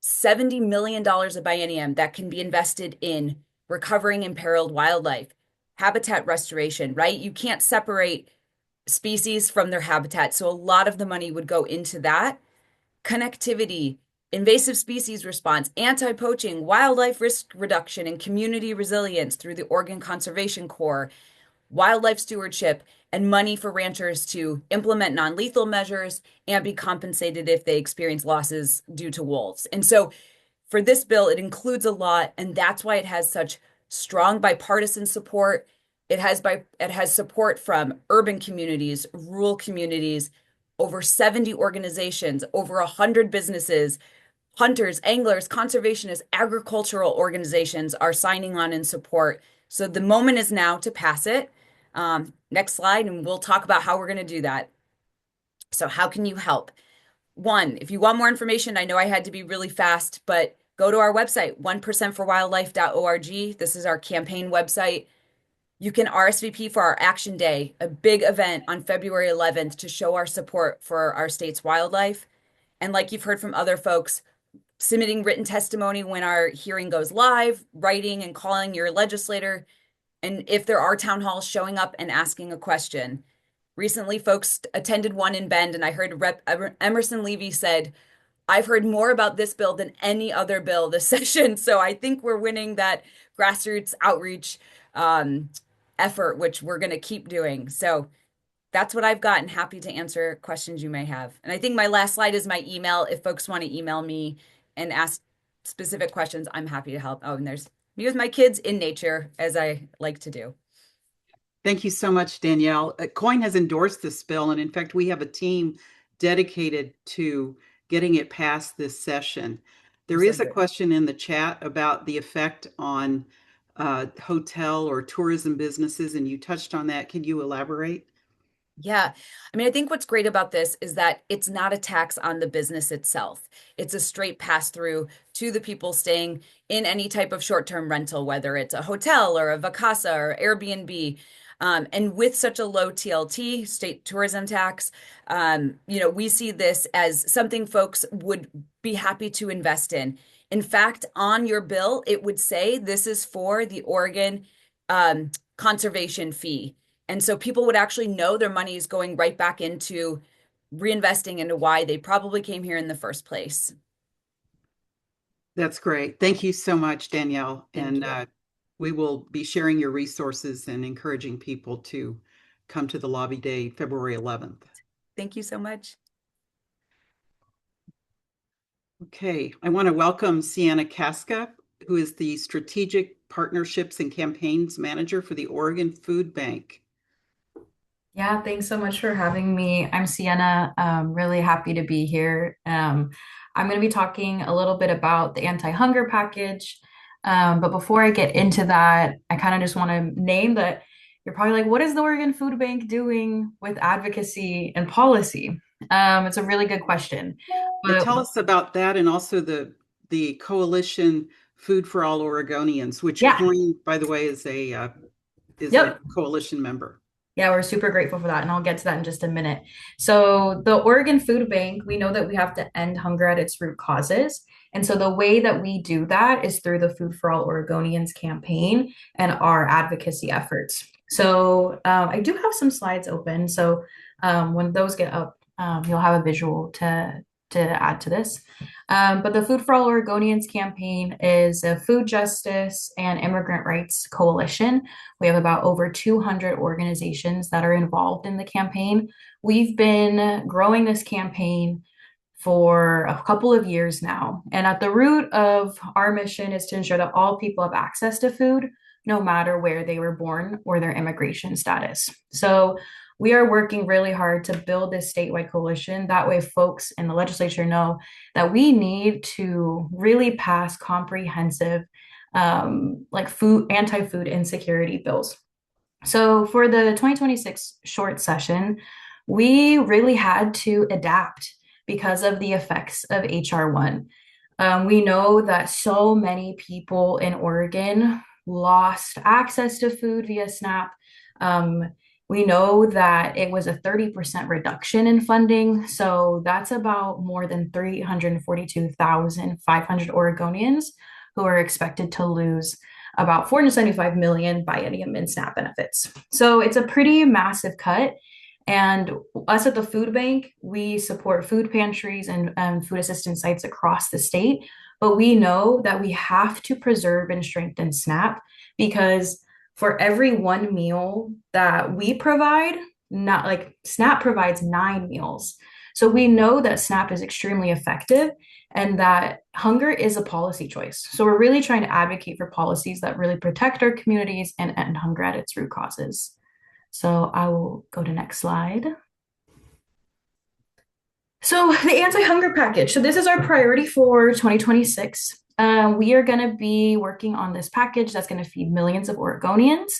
$70 million a biennium that can be invested in recovering imperiled wildlife, habitat restoration, right? You can't separate species from their habitat. So a lot of the money would go into that. Connectivity, invasive species response, anti-poaching, wildlife risk reduction, and community resilience through the Oregon Conservation Corps, wildlife stewardship, and money for ranchers to implement non-lethal measures and be compensated if they experience losses due to wolves. And so for this bill, it includes a lot, and that's why it has such strong bipartisan support. It has support from urban communities, rural communities, over 70 organizations, over 100 businesses, hunters, anglers, conservationists, agricultural organizations are signing on in support. So the moment is now to pass it. Next slide, and we'll talk about how we're going to do that. So how can you help? One, if you want more information, I know I had to be really fast, but go to our website, 1percentforwildlife.org. This is our campaign website. You can RSVP for our Action Day, a big event on February 11th to show our support for our state's wildlife. And like you've heard from other folks, submitting written testimony when our hearing goes live, writing and calling your legislator, and if there are town halls, showing up and asking a question. Recently, folks attended one in Bend, and I heard Rep. Emerson Levy said, I've heard more about this bill than any other bill this session. So I think we're winning that grassroots outreach effort, which we're going to keep doing. So that's what I've got, and happy to answer questions you may have. And I think my last slide is my email. If folks want to email me and ask specific questions, I'm happy to help. Oh, and there's me with my kids in nature, as I like to do. Thank you so much, Danielle. COIN has endorsed this bill, and in fact, we have a team dedicated to getting it passed this session. There is a question in the chat about the effect on hotel or tourism businesses, and you touched on that. Can you elaborate? Yeah. I mean, I think what's great about this is that it's not a tax on the business itself. It's a straight pass through to the people staying in any type of short-term rental, whether it's a hotel or a Vacasa or Airbnb. And with such a low TLT, state tourism tax, we see this as something folks would be happy to invest in. In fact, on your bill, it would say this is for the Oregon conservation fee. And so people would actually know their money is going right back into reinvesting into why they probably came here in the first place. That's great. Thank you so much, Danielle. And we will be sharing your resources and encouraging people to come to the lobby day, February 11th. Thank you so much. Okay, I want to welcome Sienna Casca, who is the Strategic Partnerships and Campaigns Manager for the Oregon Food Bank. Yeah, thanks so much for having me. I'm Sienna. Really happy to be here. I'm going to be talking a little bit about the anti-hunger package. But before I get into that, I kind of just want to name that you're probably like, what is the Oregon Food Bank doing with advocacy and policy? It's a really good question. But tell us about that, and also the coalition Food for All Oregonians, which COIN, by the way, is a coalition member. Yeah, we're super grateful for that, and I'll get to that in just a minute. So the Oregon Food Bank, we know that we have to end hunger at its root causes. And so the way that we do that is through the Food for All Oregonians campaign and our advocacy efforts. So I do have some slides open. So when those get up, you'll have a visual to add to this. But the Food for All Oregonians campaign is a food justice and immigrant rights coalition. We have about over 200 organizations that are involved in the campaign. We've been growing this campaign for a couple of years now. And at the root of our mission is to ensure that all people have access to food, no matter where they were born or their immigration status. So we are working really hard to build this statewide coalition. That way, folks in the legislature know that we need to really pass comprehensive, anti-food insecurity bills. So for the 2026 short session, we really had to adapt because of the effects of HR 1. We know that so many people in Oregon lost access to food via SNAP. We know that it was a 30% reduction in funding. So that's about more than 342,500 Oregonians who are expected to lose about 475 million biennium in SNAP benefits. So it's a pretty massive cut. And us at the food bank, we support food pantries and food assistance sites across the state. But we know that we have to preserve and strengthen SNAP because for every one meal that we provide, not like SNAP provides 9 meals. So we know that SNAP is extremely effective and that hunger is a policy choice. So we're really trying to advocate for policies that really protect our communities and end hunger at its root causes. So I will go to next slide. So the anti-hunger package. So this is our priority for 2026. We are going to be working on this package that's going to feed millions of Oregonians.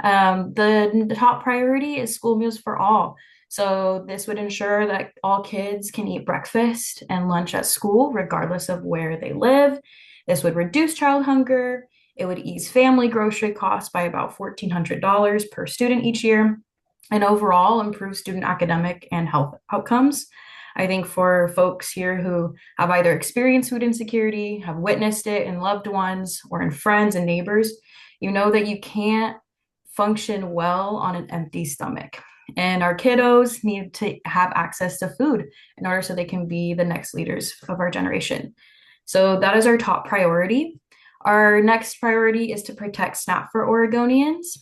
The top priority is school meals for all. So this would ensure that all kids can eat breakfast and lunch at school, regardless of where they live. This would reduce child hunger. It would ease family grocery costs by about $1,400 per student each year, and overall improve student academic and health outcomes. I think for folks here who have either experienced food insecurity, have witnessed it in loved ones or in friends and neighbors, you know that you can't function well on an empty stomach. And our kiddos need to have access to food in order so they can be the next leaders of our generation. So that is our top priority. Our next priority is to protect SNAP for Oregonians.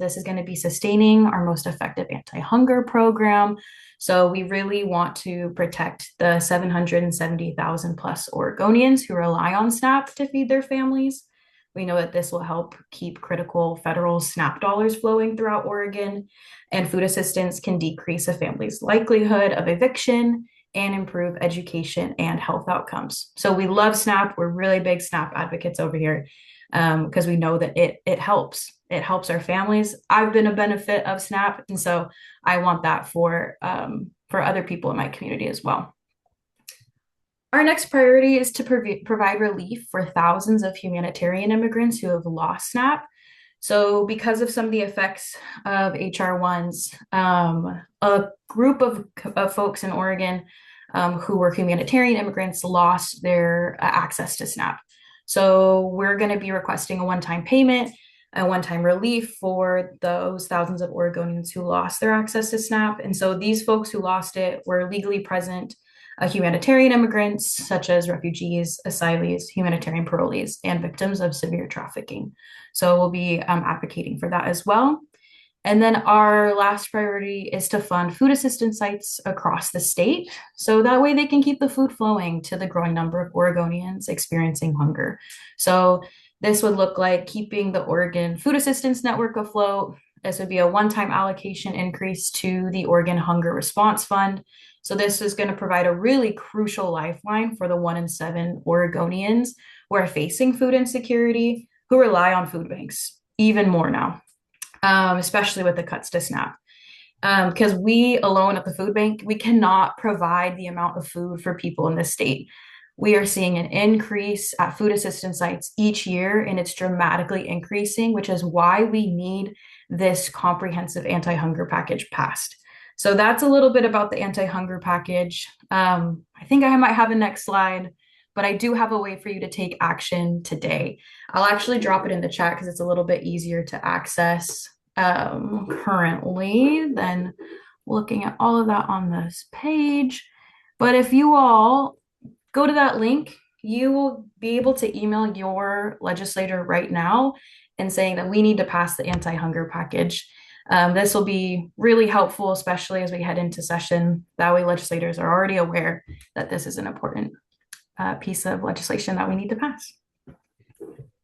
This is going to be sustaining our most effective anti-hunger program. So we really want to protect the 770,000 plus Oregonians who rely on SNAP to feed their families. We know that this will help keep critical federal SNAP dollars flowing throughout Oregon, and food assistance can decrease a family's likelihood of eviction and improve education and health outcomes. So we love SNAP. We're really big SNAP advocates over here because we know that it helps. It helps our families. I've been a benefit of SNAP, and so I want that for other people in my community as well. Our next priority is to provide relief for thousands of humanitarian immigrants who have lost SNAP. So because of some of the effects of HR 1s, a group of folks in Oregon who were humanitarian immigrants lost their access to SNAP. So we're going to be requesting a one-time payment, a one-time relief for those thousands of Oregonians who lost their access to SNAP. And so these folks who lost it were legally present humanitarian immigrants, such as refugees, asylees, humanitarian parolees, and victims of severe trafficking. So we'll be advocating for that as well. And then our last priority is to fund food assistance sites across the state. So that way they can keep the food flowing to the growing number of Oregonians experiencing hunger. So this would look like keeping the Oregon Food Assistance Network afloat. This would be a one-time allocation increase to the Oregon Hunger Response Fund. So this is going to provide a really crucial lifeline for the 1 in 7 Oregonians who are facing food insecurity, who rely on food banks even more now, especially with the cuts to SNAP. Because we alone at the food bank, we cannot provide the amount of food for people in this state. We are seeing an increase at food assistance sites each year, and it's dramatically increasing, which is why we need this comprehensive anti-hunger package passed. So that's a little bit about the anti-hunger package. I think I might have a next slide, but I do have a way for you to take action today. I'll actually drop it in the chat because it's a little bit easier to access currently than looking at all of that on this page. But if you all go to that link, you will be able to email your legislator right now and saying that we need to pass the anti-hunger package. This will be really helpful, especially as we head into session. That way legislators are already aware that this is an important piece of legislation that we need to pass.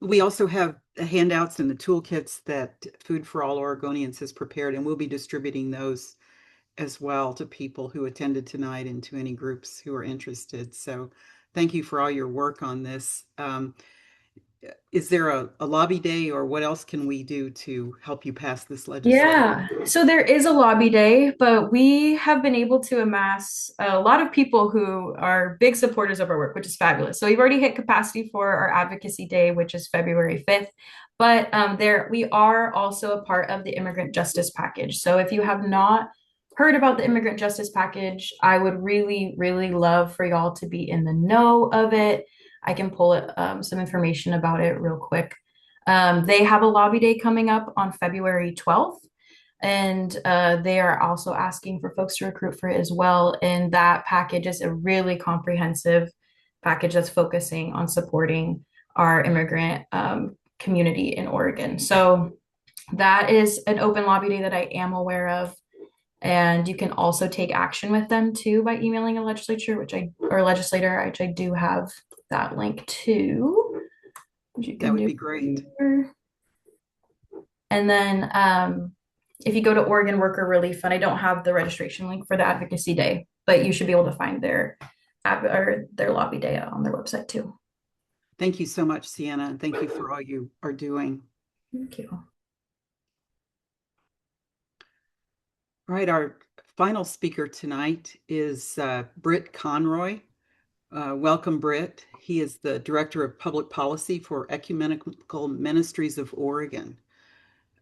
We also have handouts and the toolkits that Food for All Oregonians has prepared, and we'll be distributing those as well to people who attended tonight and to any groups who are interested. So thank you for all your work on this. Is there a lobby day, or what else can we do to help you pass this legislation? Yeah, so there is a lobby day, but we have been able to amass a lot of people who are big supporters of our work, which is fabulous. So we've already hit capacity for our advocacy day, which is February 5th. But we are also a part of the immigrant justice package. So if you have not heard about the immigrant justice package, I would really, really love for y'all to be in the know of it. I can pull some information about it real quick. They have a lobby day coming up on February 12th, and they are also asking for folks to recruit for it as well. And that package is a really comprehensive package that's focusing on supporting our immigrant community in Oregon. So that is an open lobby day that I am aware of. And you can also take action with them too by emailing a legislator, which I do have that link to. That would be great. And then if you go to Oregon Worker Relief Fund, I don't have the registration link for the advocacy day, but you should be able to find their lobby day on their website too. Thank you so much, Sienna, and thank you for all you are doing. Thank you. All right, our final speaker tonight is Britt Conroy. Welcome, Britt. He is the Director of Public Policy for Ecumenical Ministries of Oregon.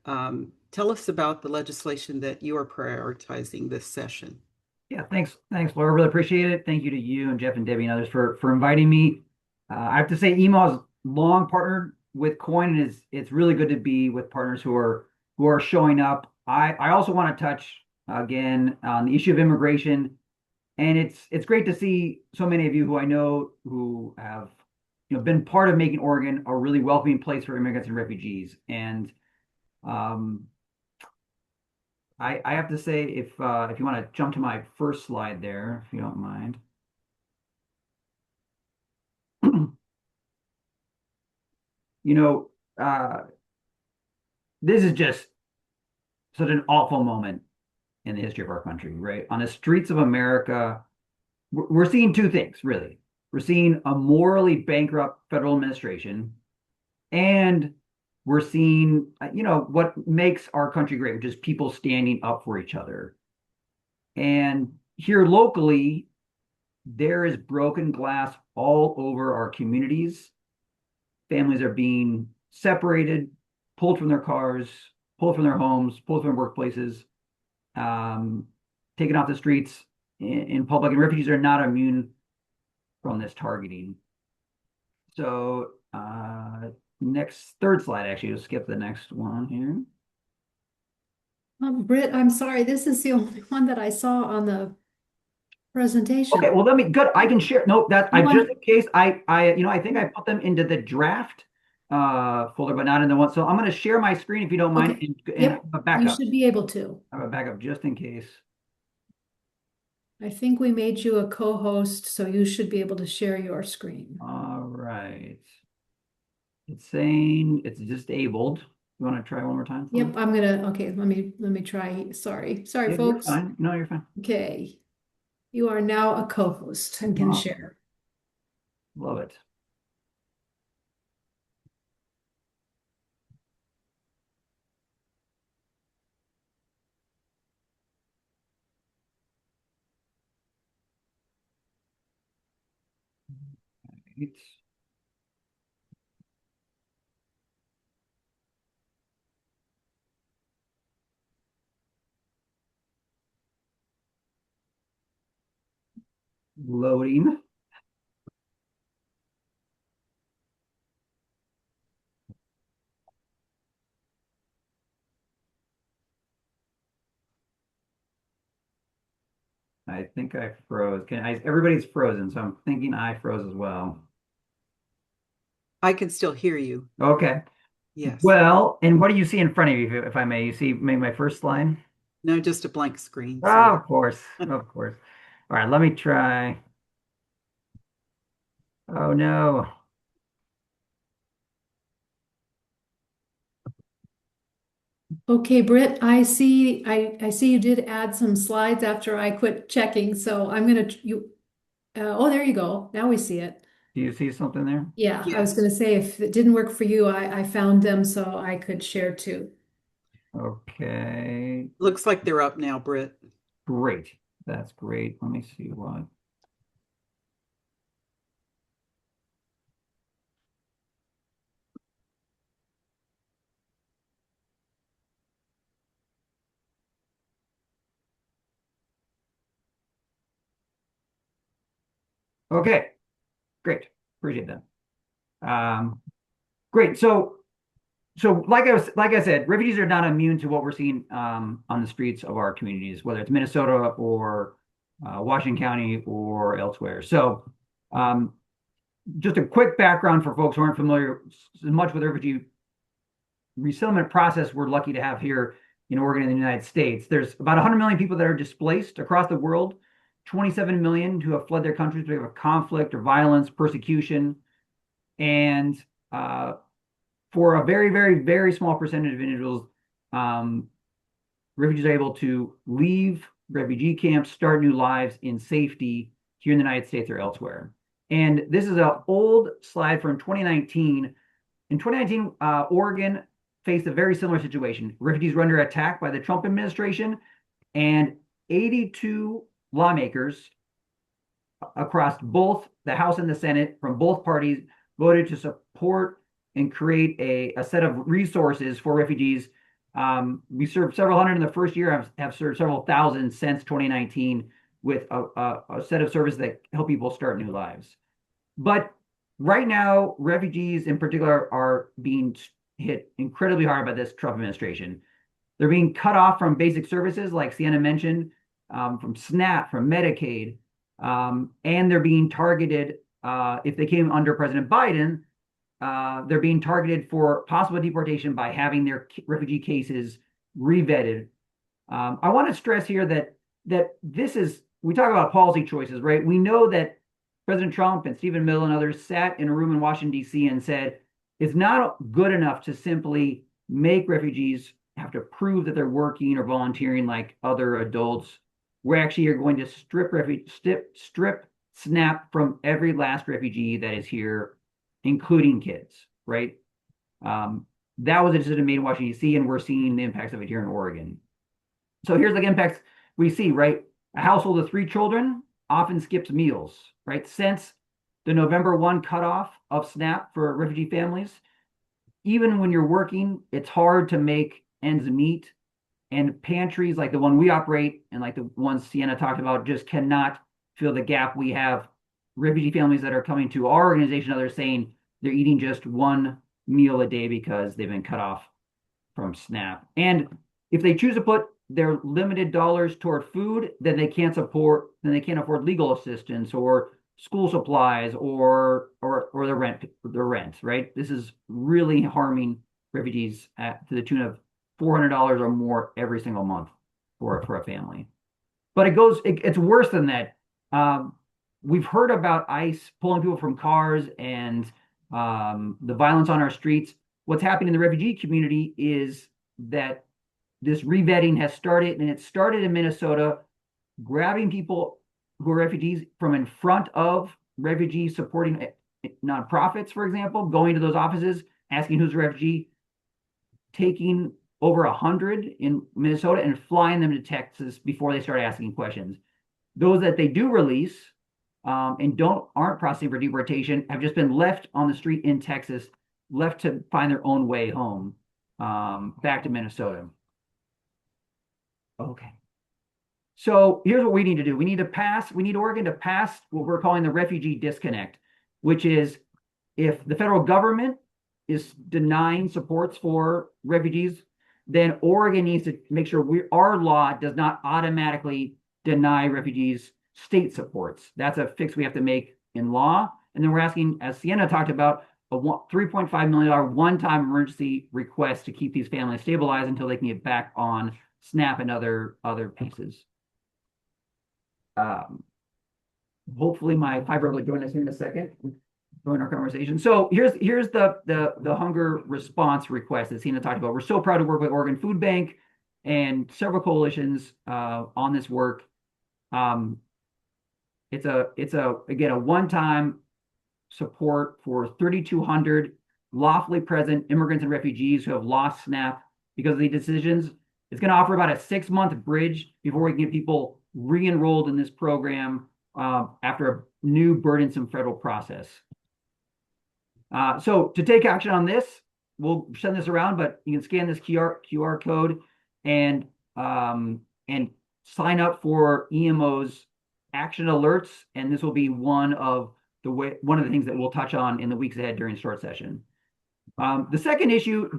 Tell us about the legislation that you are prioritizing this session. Yeah, thanks, Laura. Really appreciate it. Thank you to you and Jeff and Debbie and others for inviting me. I have to say, email has long partnered with COIN, and it's really good to be with partners who are showing up. I also want to touch again on the issue of immigration, and it's great to see so many of you who I know who have been part of making Oregon a really welcoming place for immigrants and refugees. And I have to say, if you want to jump to my first slide there, if you don't mind. This is just such an awful moment in the history of our country, right? On the streets of America, we're seeing two things, really. We're seeing a morally bankrupt federal administration, and we're seeing, what makes our country great, which is people standing up for each other. And here locally, there is broken glass all over our communities. Families are being separated, pulled from their cars, pulled from their homes, pulled from their workplaces, taken off the streets in public, and refugees are not immune from this targeting. So third slide, actually, we'll skip the next one here. Britt, I'm sorry, this is the only one that I saw on the presentation. Okay, well, good. I can share. No, just in case I think I put them into the draft folder, but not in the one. So I'm going to share my screen if you don't mind, Okay. and Yep. have a backup. You should be able to. I have a backup just in case. I think we made you a co-host, so you should be able to share your screen. All right. It's saying it's disabled. You want to try one more time? Yep, okay, let me try. Sorry, Yeah, folks. You're fine. No, you're fine. Okay. You are now a co-host and can Awesome. share. Love it. It's loading. I think I froze. Everybody's frozen, so I'm thinking I froze as well. I can still hear you. Okay. Yes. Well, and what do you see in front of you, if I may? You see maybe my first slide? No, just a blank screen. Oh, So. of course. Of course. All right, let me try. Oh, no. Okay, Britt, I see you did add some slides after I quit checking, so I'm gonna oh, there you go. Now we see it. Do you see something there? Yeah, I was Yes. gonna say if it didn't work for you, I found them so I could share too. Okay, Looks like they're up now, Britt. great. That's great. Let me see what. Okay, great. Appreciate that. Great. So like I said, refugees are not immune to what we're seeing on the streets of our communities, whether it's Minnesota or Washington County or elsewhere. So um, just a quick background for folks who aren't familiar as much with the refugee resettlement process we're lucky to have here in Oregon and the United States. There's about 100 million people that are displaced across the world, 27 million who have fled their countries because of conflict or violence, persecution, and for a very, very, very small percentage of individuals, um, refugees are able to leave refugee camps, start new lives in safety here in the United States or elsewhere. And this is an old slide from 2019. In 2019, Oregon faced a very similar situation. Refugees were under attack by the Trump administration, and 82 lawmakers across both the House and the Senate from both parties voted to support and create a set of resources for refugees. We served several hundred in the first year, have served several thousand since 2019 with a set of services that help people start new lives. But right now, refugees in particular are being hit incredibly hard by this Trump administration. They're being cut off from basic services, like Sienna mentioned, from SNAP, from Medicaid, and they're being targeted. If they came under President Biden, they're being targeted for possible deportation by having their refugee cases revetted. I want to stress here that this is, we talk about policy choices, right? We know that President Trump and Stephen Miller and others sat in a room in Washington, D.C. and said, it's not good enough to simply make refugees have to prove that they're working or volunteering like other adults. We're actually going to strip SNAP from every last refugee that is here, including kids, right? That was a decision made in Washington, D.C., and we're seeing the impacts of it here in Oregon. So here's the impacts we see, right? A household of 3 children often skips meals, right? Since the November 1 cutoff of SNAP for refugee families, even when you're working, it's hard to make ends meet. And pantries like the one we operate and like the ones Sienna talked about just cannot fill the gap. We have refugee families that are coming to our organization, others saying they're eating just 1 meal a day because they've been cut off from SNAP. And if they choose to put their limited dollars toward food, then they can't afford legal assistance or school supplies or the rent, right? This is really harming refugees to the tune of $400 or more every single month for a family. But it's worse than that. We've heard about ICE pulling people from cars and the violence on our streets. What's happening in the refugee community is that this revetting has started, and it started in Minnesota, grabbing people who are refugees from in front of refugee supporting nonprofits, for example, going to those offices, asking who's a refugee, taking over 100 in Minnesota and flying them to Texas before they start asking questions. Those that they do release and aren't processing for deportation have just been left on the street in Texas, left to find their own way home, back to Minnesota. Okay. So here's what we need to do. We need Oregon to pass what we're calling the refugee disconnect, which is if the federal government is denying supports for refugees, then Oregon needs to make sure our law does not automatically deny refugees state supports. That's a fix we have to make in law. And then we're asking, as Sienna talked about, a $3.5 million one-time emergency request to keep these families stabilized until they can get back on SNAP and other pieces. Hopefully my fiber will join us here in a second. join our conversation. So here's the hunger response request that Sina talked about. We're so proud to work with Oregon Food Bank and several coalitions on this work. It's again a one-time support for 3,200 lawfully present immigrants and refugees who have lost SNAP because of the decisions. It's going to offer about a 6-month bridge before we can get people re-enrolled in this program after a new burdensome federal process. So to take action on this, we'll send this around, but you can scan this QR code and sign up for EMO's action alerts, and this will be one of the things that we'll touch on in the weeks ahead during short session. The second issue,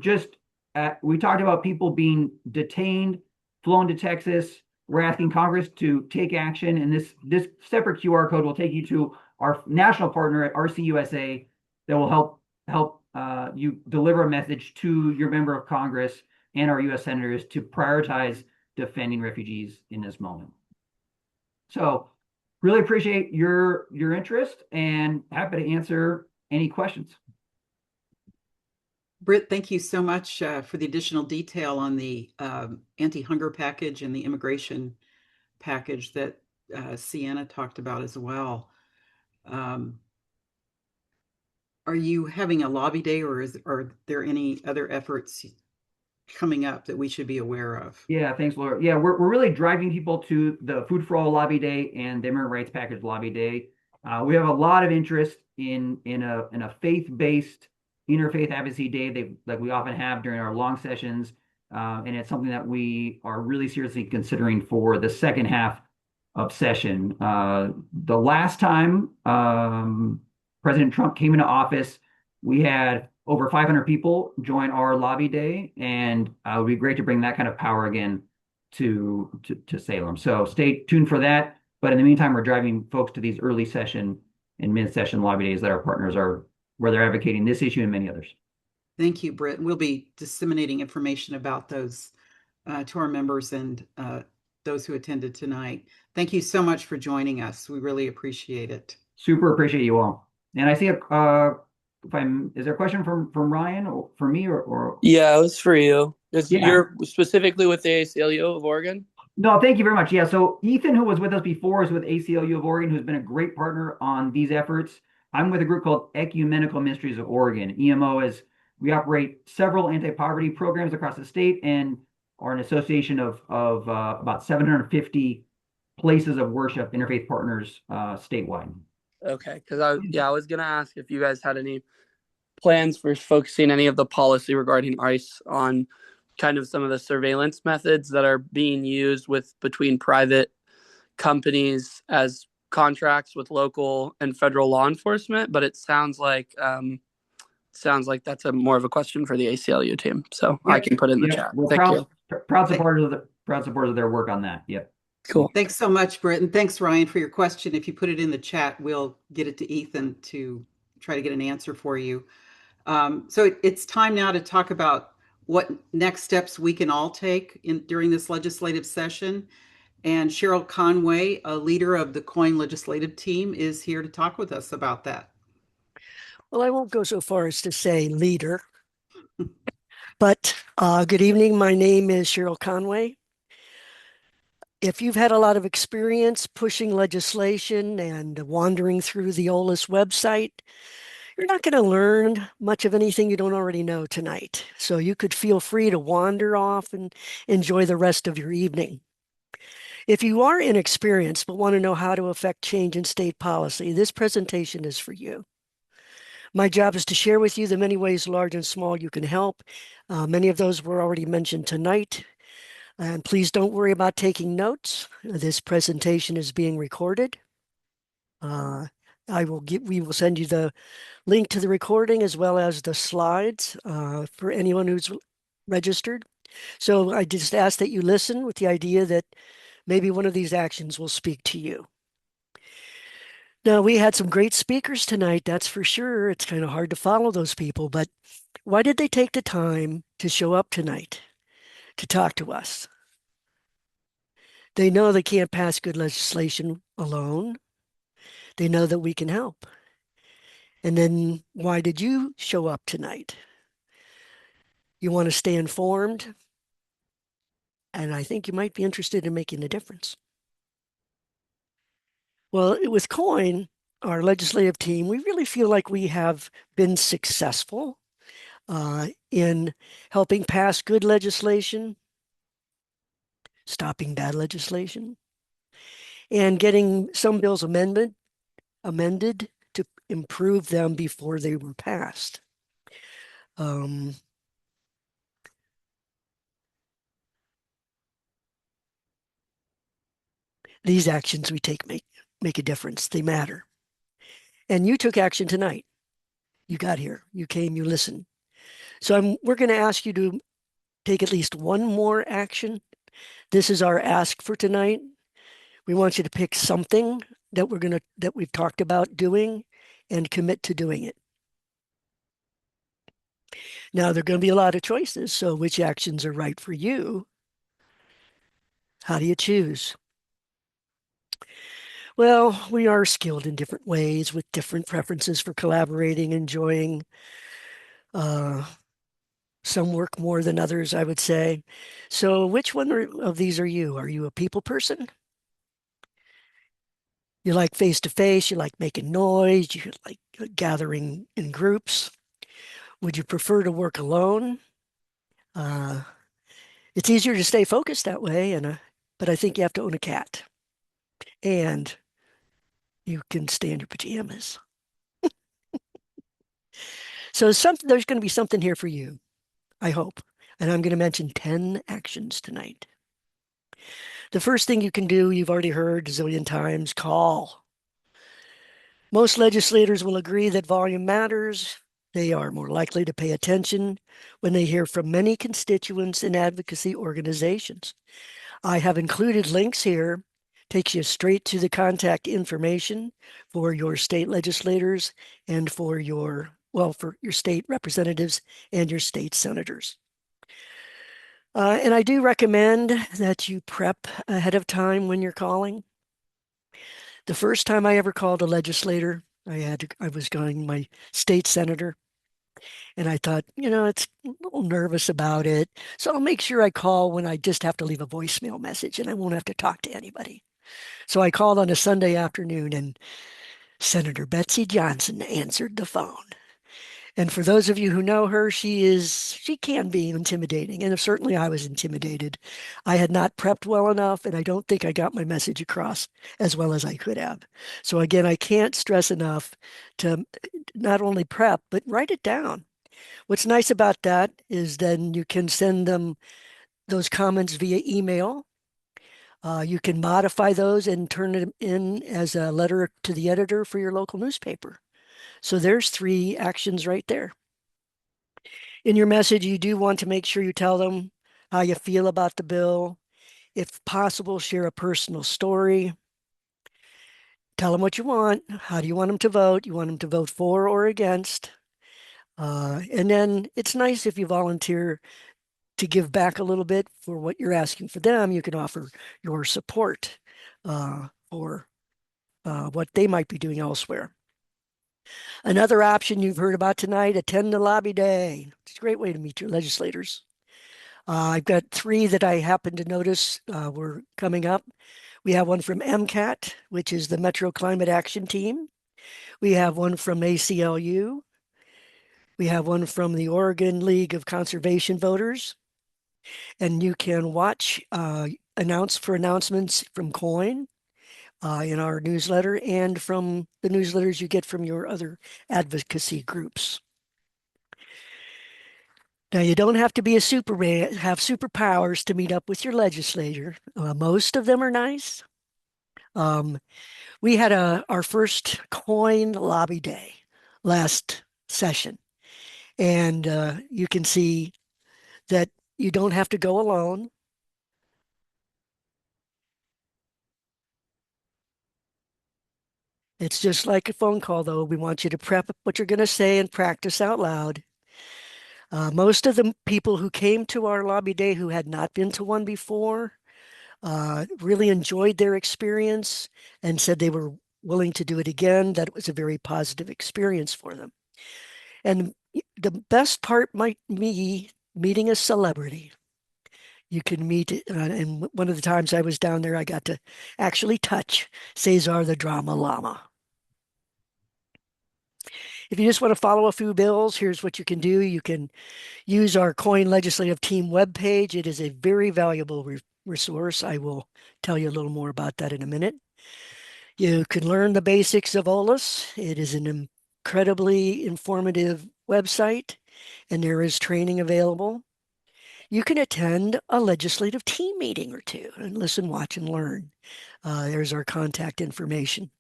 we talked about people being detained, flown to Texas. We're asking Congress to take action, and this separate QR code will take you to our national partner at RCUSA that will help you deliver a message to your member of Congress and our U.S. senators to prioritize defending refugees in this moment. So really appreciate your interest and happy to answer any questions. Britt, thank you so much for the additional detail on the anti-hunger package and the immigration package that Sienna talked about as well. Are you having a lobby day, or are there any other efforts coming up that we should be aware of? Yeah, thanks, Laura. Yeah, we're really driving people to the Food for All Lobby Day and the Immigrant Rights Package Lobby Day. We have a lot of interest in a faith-based interfaith advocacy day like we often have during our long sessions, and it's something that we are really seriously considering for the second half of session. The last time President Trump came into office, we had over 500 people join our lobby day, and it would be great to bring that kind of power again to Salem. So stay tuned for that. But in the meantime, we're driving folks to these early session and mid-session lobby days that our partners are, where they're advocating this issue and many others. Thank you, Britt. We'll be disseminating information about those to our members and those who attended tonight. Thank you so much for joining us. We really appreciate it. Super appreciate you all. And I see is there a question from Ryan or for me or? Yeah, it was for you. Yeah. You're specifically with the ACLU of Oregon? No, thank you very much. Yeah, so Ethan, who was with us before, is with ACLU of Oregon, who's been a great partner on these efforts. I'm with a group called Ecumenical Ministries of Oregon. EMO we operate several anti-poverty programs across the state and are an association of about 750 places of worship, interfaith partners statewide. Okay, because I was gonna ask if you guys had any plans for focusing any of the policy regarding ICE on kind of some of the surveillance methods that are being used between private companies as contracts with local and federal law enforcement, but it sounds like that's more of a question for the ACLU team. So yep. I can put it in the chat. We're proud supporters of their work on that. Yep. Cool. Thanks so much, Britt. And thanks, Ryan, for your question. If you put it in the chat, we'll get it to Ethan to try to get an answer for you. So it's time now to talk about what next steps we can all take during this legislative session. And Cheryl Conway, a leader of the COIN legislative team, is here to talk with us about that. Well, I won't go so far as to say leader, but good evening. My name is Cheryl Conway. If you've had a lot of experience pushing legislation and wandering through the OLS website, you're not going to learn much of anything you don't already know tonight. So you could feel free to wander off and enjoy the rest of your evening. If you are inexperienced but want to know how to affect change in state policy, this presentation is for you. My job is to share with you the many ways, large and small, you can help. Many of those were already mentioned tonight. And please don't worry about taking notes. This presentation is being recorded. We will send you the link to the recording as well as the slides for anyone who's registered. So I just ask that you listen with the idea that maybe one of these actions will speak to you. Now, we had some great speakers tonight, that's for sure. It's kind of hard to follow those people, but why did they take the time to show up tonight to talk to us? They know they can't pass good legislation alone. They know that we can help. And then why did you show up tonight? You want to stay informed, and I think you might be interested in making a difference. Well, with COIN, our legislative team, we really feel like we have been successful in helping pass good legislation, stopping bad legislation, and getting some bills amended to improve them before they were passed. These actions we take make a difference. They matter. And you took action tonight. You got here. You came. You listened. So we're going to ask you to take at least one more action. This is our ask for tonight. We want you to pick something that we've talked about doing and commit to doing it. Now, there are going to be a lot of choices. So which actions are right for you? How do you choose? Well, we are skilled in different ways with different preferences for collaborating, enjoying. Some work more than others, I would say. So which one of these are you? Are you a people person? You like face-to-face, you like making noise, you like gathering in groups. Would you prefer to work alone? It's easier to stay focused that way, but I think you have to own a cat. And you can stay in your pajamas. So there's going to be something here for you, I hope. And I'm going to mention 10 actions tonight. The first thing you can do, you've already heard a zillion times, call. Most legislators will agree that volume matters. They are more likely to pay attention when they hear from many constituents and advocacy organizations. I have included links here, takes you straight to the contact information for your state legislators and for your state representatives and your state senators. And I do recommend that you prep ahead of time when you're calling. The first time I ever called a legislator, I was calling my state senator, and I thought, it's a little nervous about it. So I'll make sure I call when I just have to leave a voicemail message and I won't have to talk to anybody. So I called on a Sunday afternoon and Senator Betsy Johnson answered the phone. And for those of you who know her, she can be intimidating. And certainly I was intimidated. I had not prepped well enough, and I don't think I got my message across as well as I could have. So again, I can't stress enough to not only prep, but write it down. What's nice about that is then you can send them those comments via email. You can modify those and turn it in as a letter to the editor for your local newspaper. So there's 3 actions right there. In your message, you do want to make sure you tell them how you feel about the bill. If possible, share a personal story. Tell them what you want. How do you want them to vote? You want them to vote for or against. And then it's nice if you volunteer to give back a little bit for what you're asking for them. You can offer your support for what they might be doing elsewhere. Another option you've heard about tonight, attend the lobby day. It's a great way to meet your legislators. I've got 3 that I happen to notice were coming up. We have one from MCAT, which is the Metro Climate Action Team. We have one from ACLU. We have one from the Oregon League of Conservation Voters. And you can watch announcements from COIN in our newsletter and from the newsletters you get from your other advocacy groups. Now, you don't have to be a Superman, have superpowers to meet up with your legislator. Most of them are nice. We had our first COIN lobby day last session, and you can see that you don't have to go alone. It's just like a phone call, though. We want you to prep what you're going to say and practice out loud. Most of the people who came to our lobby day who had not been to one before really enjoyed their experience and said they were willing to do it again, that it was a very positive experience for them. And the best part might be meeting a celebrity. You can meet, and one of the times I was down there, I got to actually touch Cesar the Drama Llama. If you just want to follow a few bills, here's what you can do. You can use our COIN legislative team webpage. It is a very valuable resource. I will tell you a little more about that in a minute. You can learn the basics of OLS. It is an incredibly informative website, and there is training available. You can attend a legislative team meeting or two and listen, watch, and learn. There's our contact information.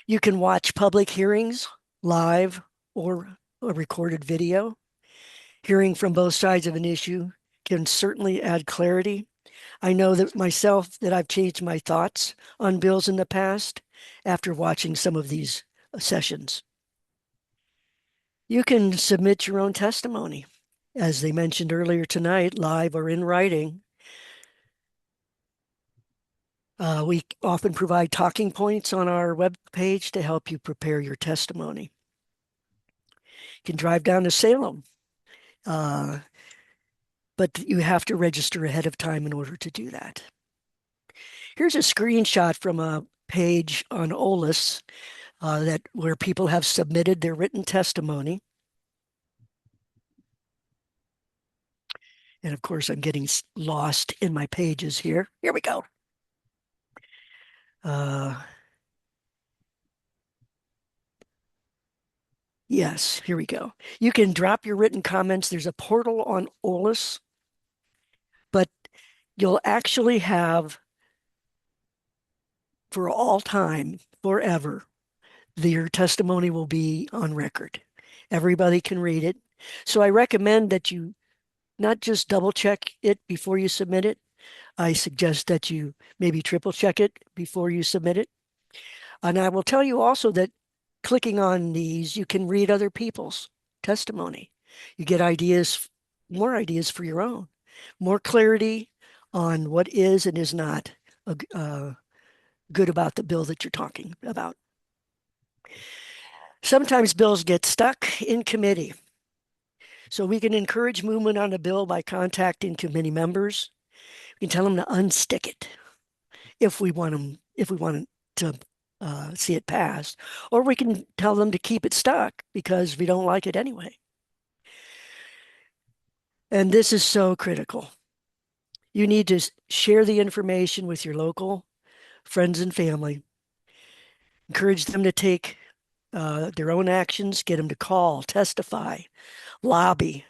You can watch public hearings live or a recorded video. Hearing from both sides of an issue can certainly add clarity. I know that myself that I've changed my thoughts on bills in the past after watching some of these sessions. You can submit your own testimony, as they mentioned earlier tonight, live or in writing. We often provide talking points on our webpage to help you prepare your testimony. You can drive down to Salem, but you have to register ahead of time in order to do that. Here's a screenshot from a page on OLS where people have submitted their written testimony. And of course, I'm getting lost in my pages here. Here we go. Yes, here we go. You can drop your written comments. There's a portal on OLS, but you'll actually have, for all time, forever, your testimony will be on record. Everybody can read it. So I recommend that you not just double check it before you submit it. I suggest that you maybe triple check it before you submit it. And I will tell you also that clicking on these, you can read other people's testimony. You get ideas, more ideas for your own, more clarity on what is and is not good about the bill that you're talking about. Sometimes bills get stuck in committee. So we can encourage movement on a bill by contacting committee members. We can tell them to unstick it if we want to see it passed, or we can tell them to keep it stuck because we don't like it anyway. And this is so critical. You need to share the information with your local friends and family. Encourage them to take their own actions, get them to call, testify, lobby.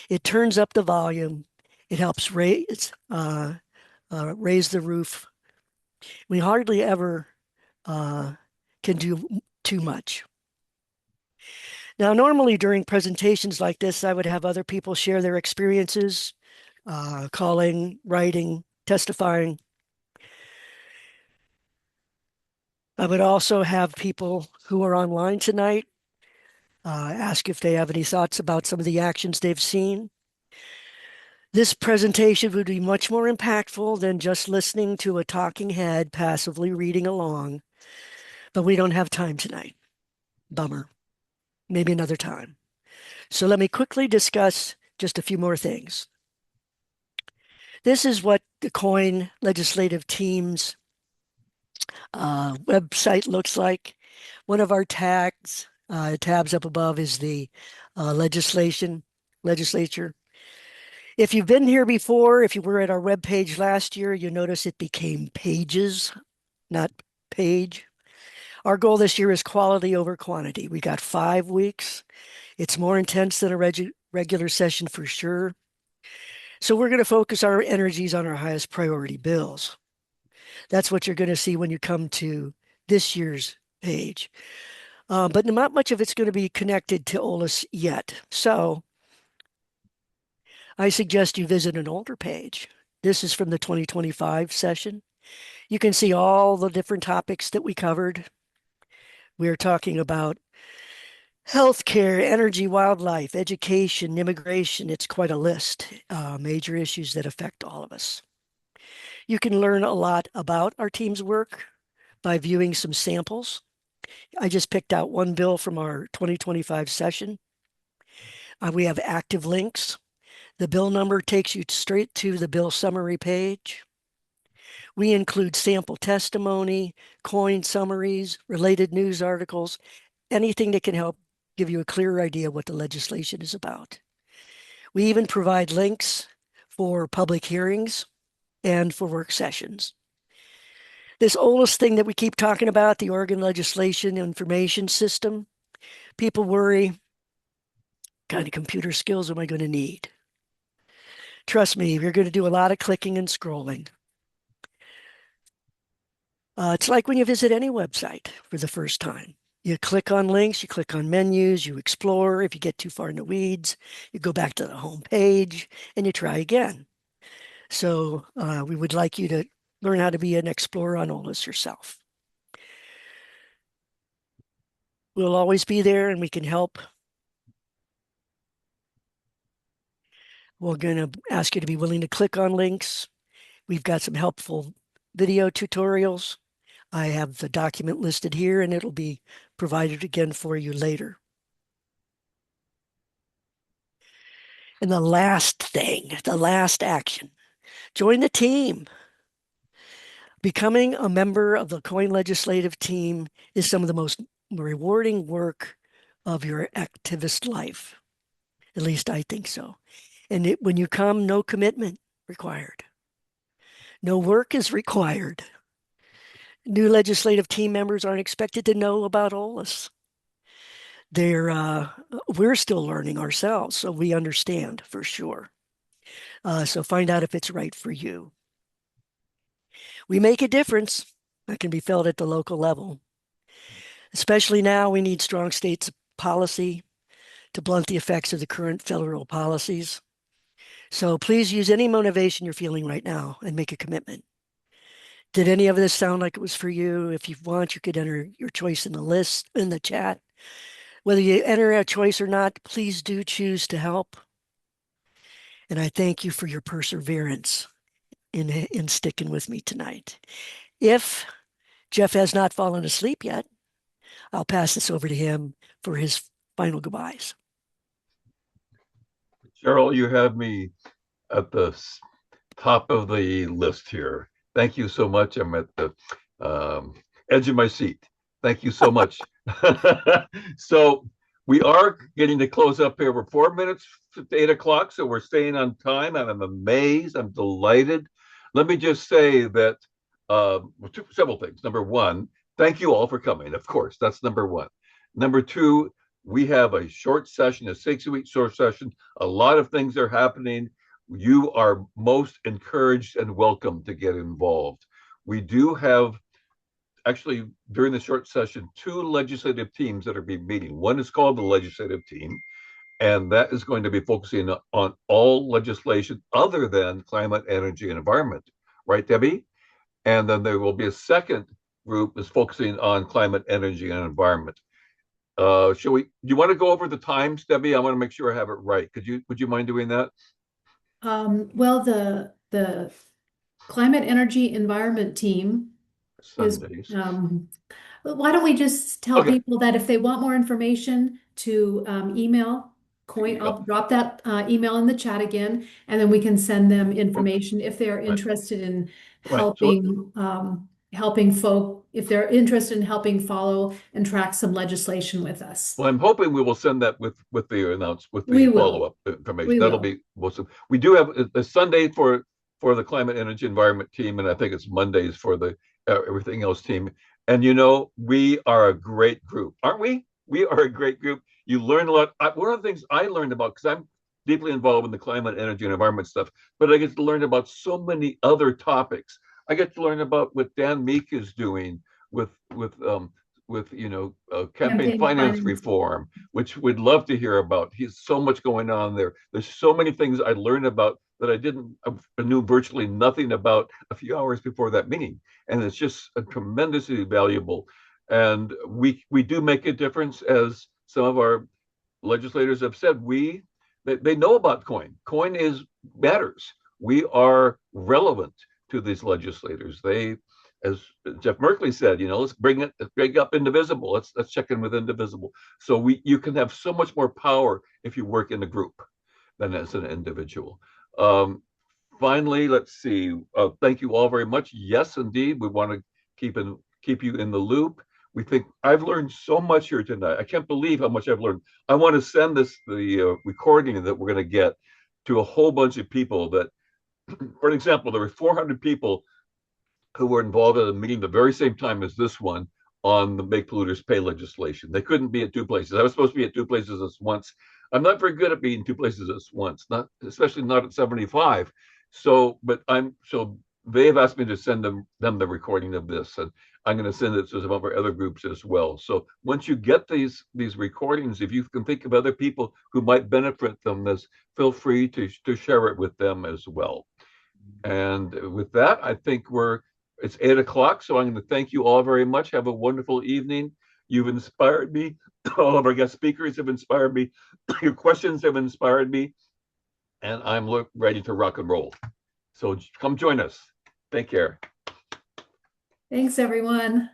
It turns up the volume. It helps raise the roof. We hardly ever can do too much. Now, normally during presentations like this, I would have other people share their experiences, calling, writing, testifying. I would also have people who are online tonight ask if they have any thoughts about some of the actions they've seen. This presentation would be much more impactful than just listening to a talking head passively reading along, but we don't have time tonight. Bummer. Maybe another time. So let me quickly discuss just a few more things. This is what the COIN legislative team's website looks like. One of our tabs up above is the legislature. If you've been here before, if you were at our webpage last year, you notice it became pages, not page. Our goal this year is quality over quantity. We got 5 weeks. It's more intense than a regular session for sure. So we're going to focus our energies on our highest priority bills. That's what you're going to see when you come to this year's page. But not much of it's going to be connected to OLS yet. So I suggest you visit an older page. This is from the 2025 session. You can see all the different topics that we covered. We're talking about healthcare, energy, wildlife, education, immigration. It's quite a list, major issues that affect all of us. You can learn a lot about our team's work by viewing some samples. I just picked out one bill from our 2025 session. We have active links. The bill number takes you straight to the bill summary page. We include sample testimony, COIN summaries, related news articles, anything that can help give you a clearer idea what the legislation is about. We even provide links for public hearings and for work sessions. This oldest thing that we keep talking about, the Oregon Legislation Information System, people worry, what kind of computer skills am I going to need? Trust me, you're going to do a lot of clicking and scrolling. It's like when you visit any website for the first time. You click on links, you click on menus, you explore. If you get too far in the weeds, you go back to the home page and you try again. So we would like you to learn how to be an explorer on all this yourself. We'll always be there and we can help. We're going to ask you to be willing to click on links. We've got some helpful video tutorials. I have the document listed here and it'll be provided again for you later. And the last thing, the last action, join the team. Becoming a member of the COIN legislative team is some of the most rewarding work of your activist life. At least I think so. And when you come, no commitment required. No work is required. New legislative team members aren't expected to know about OLAS. We're still learning ourselves, so we understand for sure. So find out if it's right for you. We make a difference that can be felt at the local level. Especially now, we need strong state policy to blunt the effects of the current federal policies. So please use any motivation you're feeling right now and make a commitment. Did any of this sound like it was for you? If you want, you could enter your choice in the list, in the chat. Whether you enter a choice or not, please do choose to help. And I thank you for your perseverance in sticking with me tonight. If Jeff has not fallen asleep yet, I'll pass this over to him for his final goodbyes. Cheryl, you have me at the top of the list here. Thank you so much. I'm at the edge of my seat. Thank you so much. So we are getting to close up here. We're 4 minutes to 8 o'clock, so we're staying on time. I'm amazed. I'm delighted. Let me just say that several things. Number one, thank you all for coming. Of course, that's number one. Number two, we have a short session, a 6-week short session. A lot of things are happening. You are most encouraged and welcome to get involved. We do have, actually, during the short session, 2 legislative teams that are be meeting. One is called the legislative team, and that is going to be focusing on all legislation other than climate, energy, and environment. Right, Debbie? And then there will be a second group is focusing on climate, energy, and environment. Do you want to go over the times, Debbie? I want to make sure I have it right. Would you mind doing that? Well, the climate, energy, environment team Sundays. is, why don't we just tell people that if they want more information to email COIN, I'll drop that email in the chat again, and then we can send them information if they're interested in helping if they're interested in helping follow and track some legislation with us. Well, I'm hoping we will send that with the follow-up information. That'll be awesome. We do have a Sunday for the climate, energy, environment team, and I think it's Mondays for the everything else team. And we are a great group, aren't we? We are a great group. You learn a lot. One of the things I learned about, because I'm deeply involved in the climate, energy, and environment stuff, but I get to learn about so many other topics. I get to learn about what Dan Meek is doing with campaign finance reform, which we'd love to hear about. He's so much going on there. There's so many things I learned about that I knew virtually nothing about a few hours before that meeting, and it's just tremendously valuable. And we do make a difference, as some of our legislators have said. They know about COIN. COIN matters. We are relevant to these legislators. They as Jeff Merkley said, let's bring up Indivisible. Let's check in with Indivisible. So you can have so much more power if you work in a group than as an individual. Finally, let's see. Thank you all very much. Yes, indeed, we want to keep you in the loop. We think I've learned so much here tonight. I can't believe how much I've learned. I want to send the recording that we're going to get to a whole bunch of people that, for example, there were 400 people who were involved in a meeting the very same time as this one on the Make Polluters Pay legislation. They couldn't be at two places. I was supposed to be at two places at once. I'm not very good at being two places at once, especially not at 75. So they've asked me to send them the recording of this, and I'm going to send it to some of our other groups as well. So once you get these recordings, if you can think of other people who might benefit from this, feel free to share it with them as well. And with that, I think it's 8 o'clock. So I'm going to thank you all very much. Have a wonderful evening. You've inspired me. All of our guest speakers have inspired me. Your questions have inspired me. And I'm ready to rock and roll. So come join us. Take care. Thanks, everyone.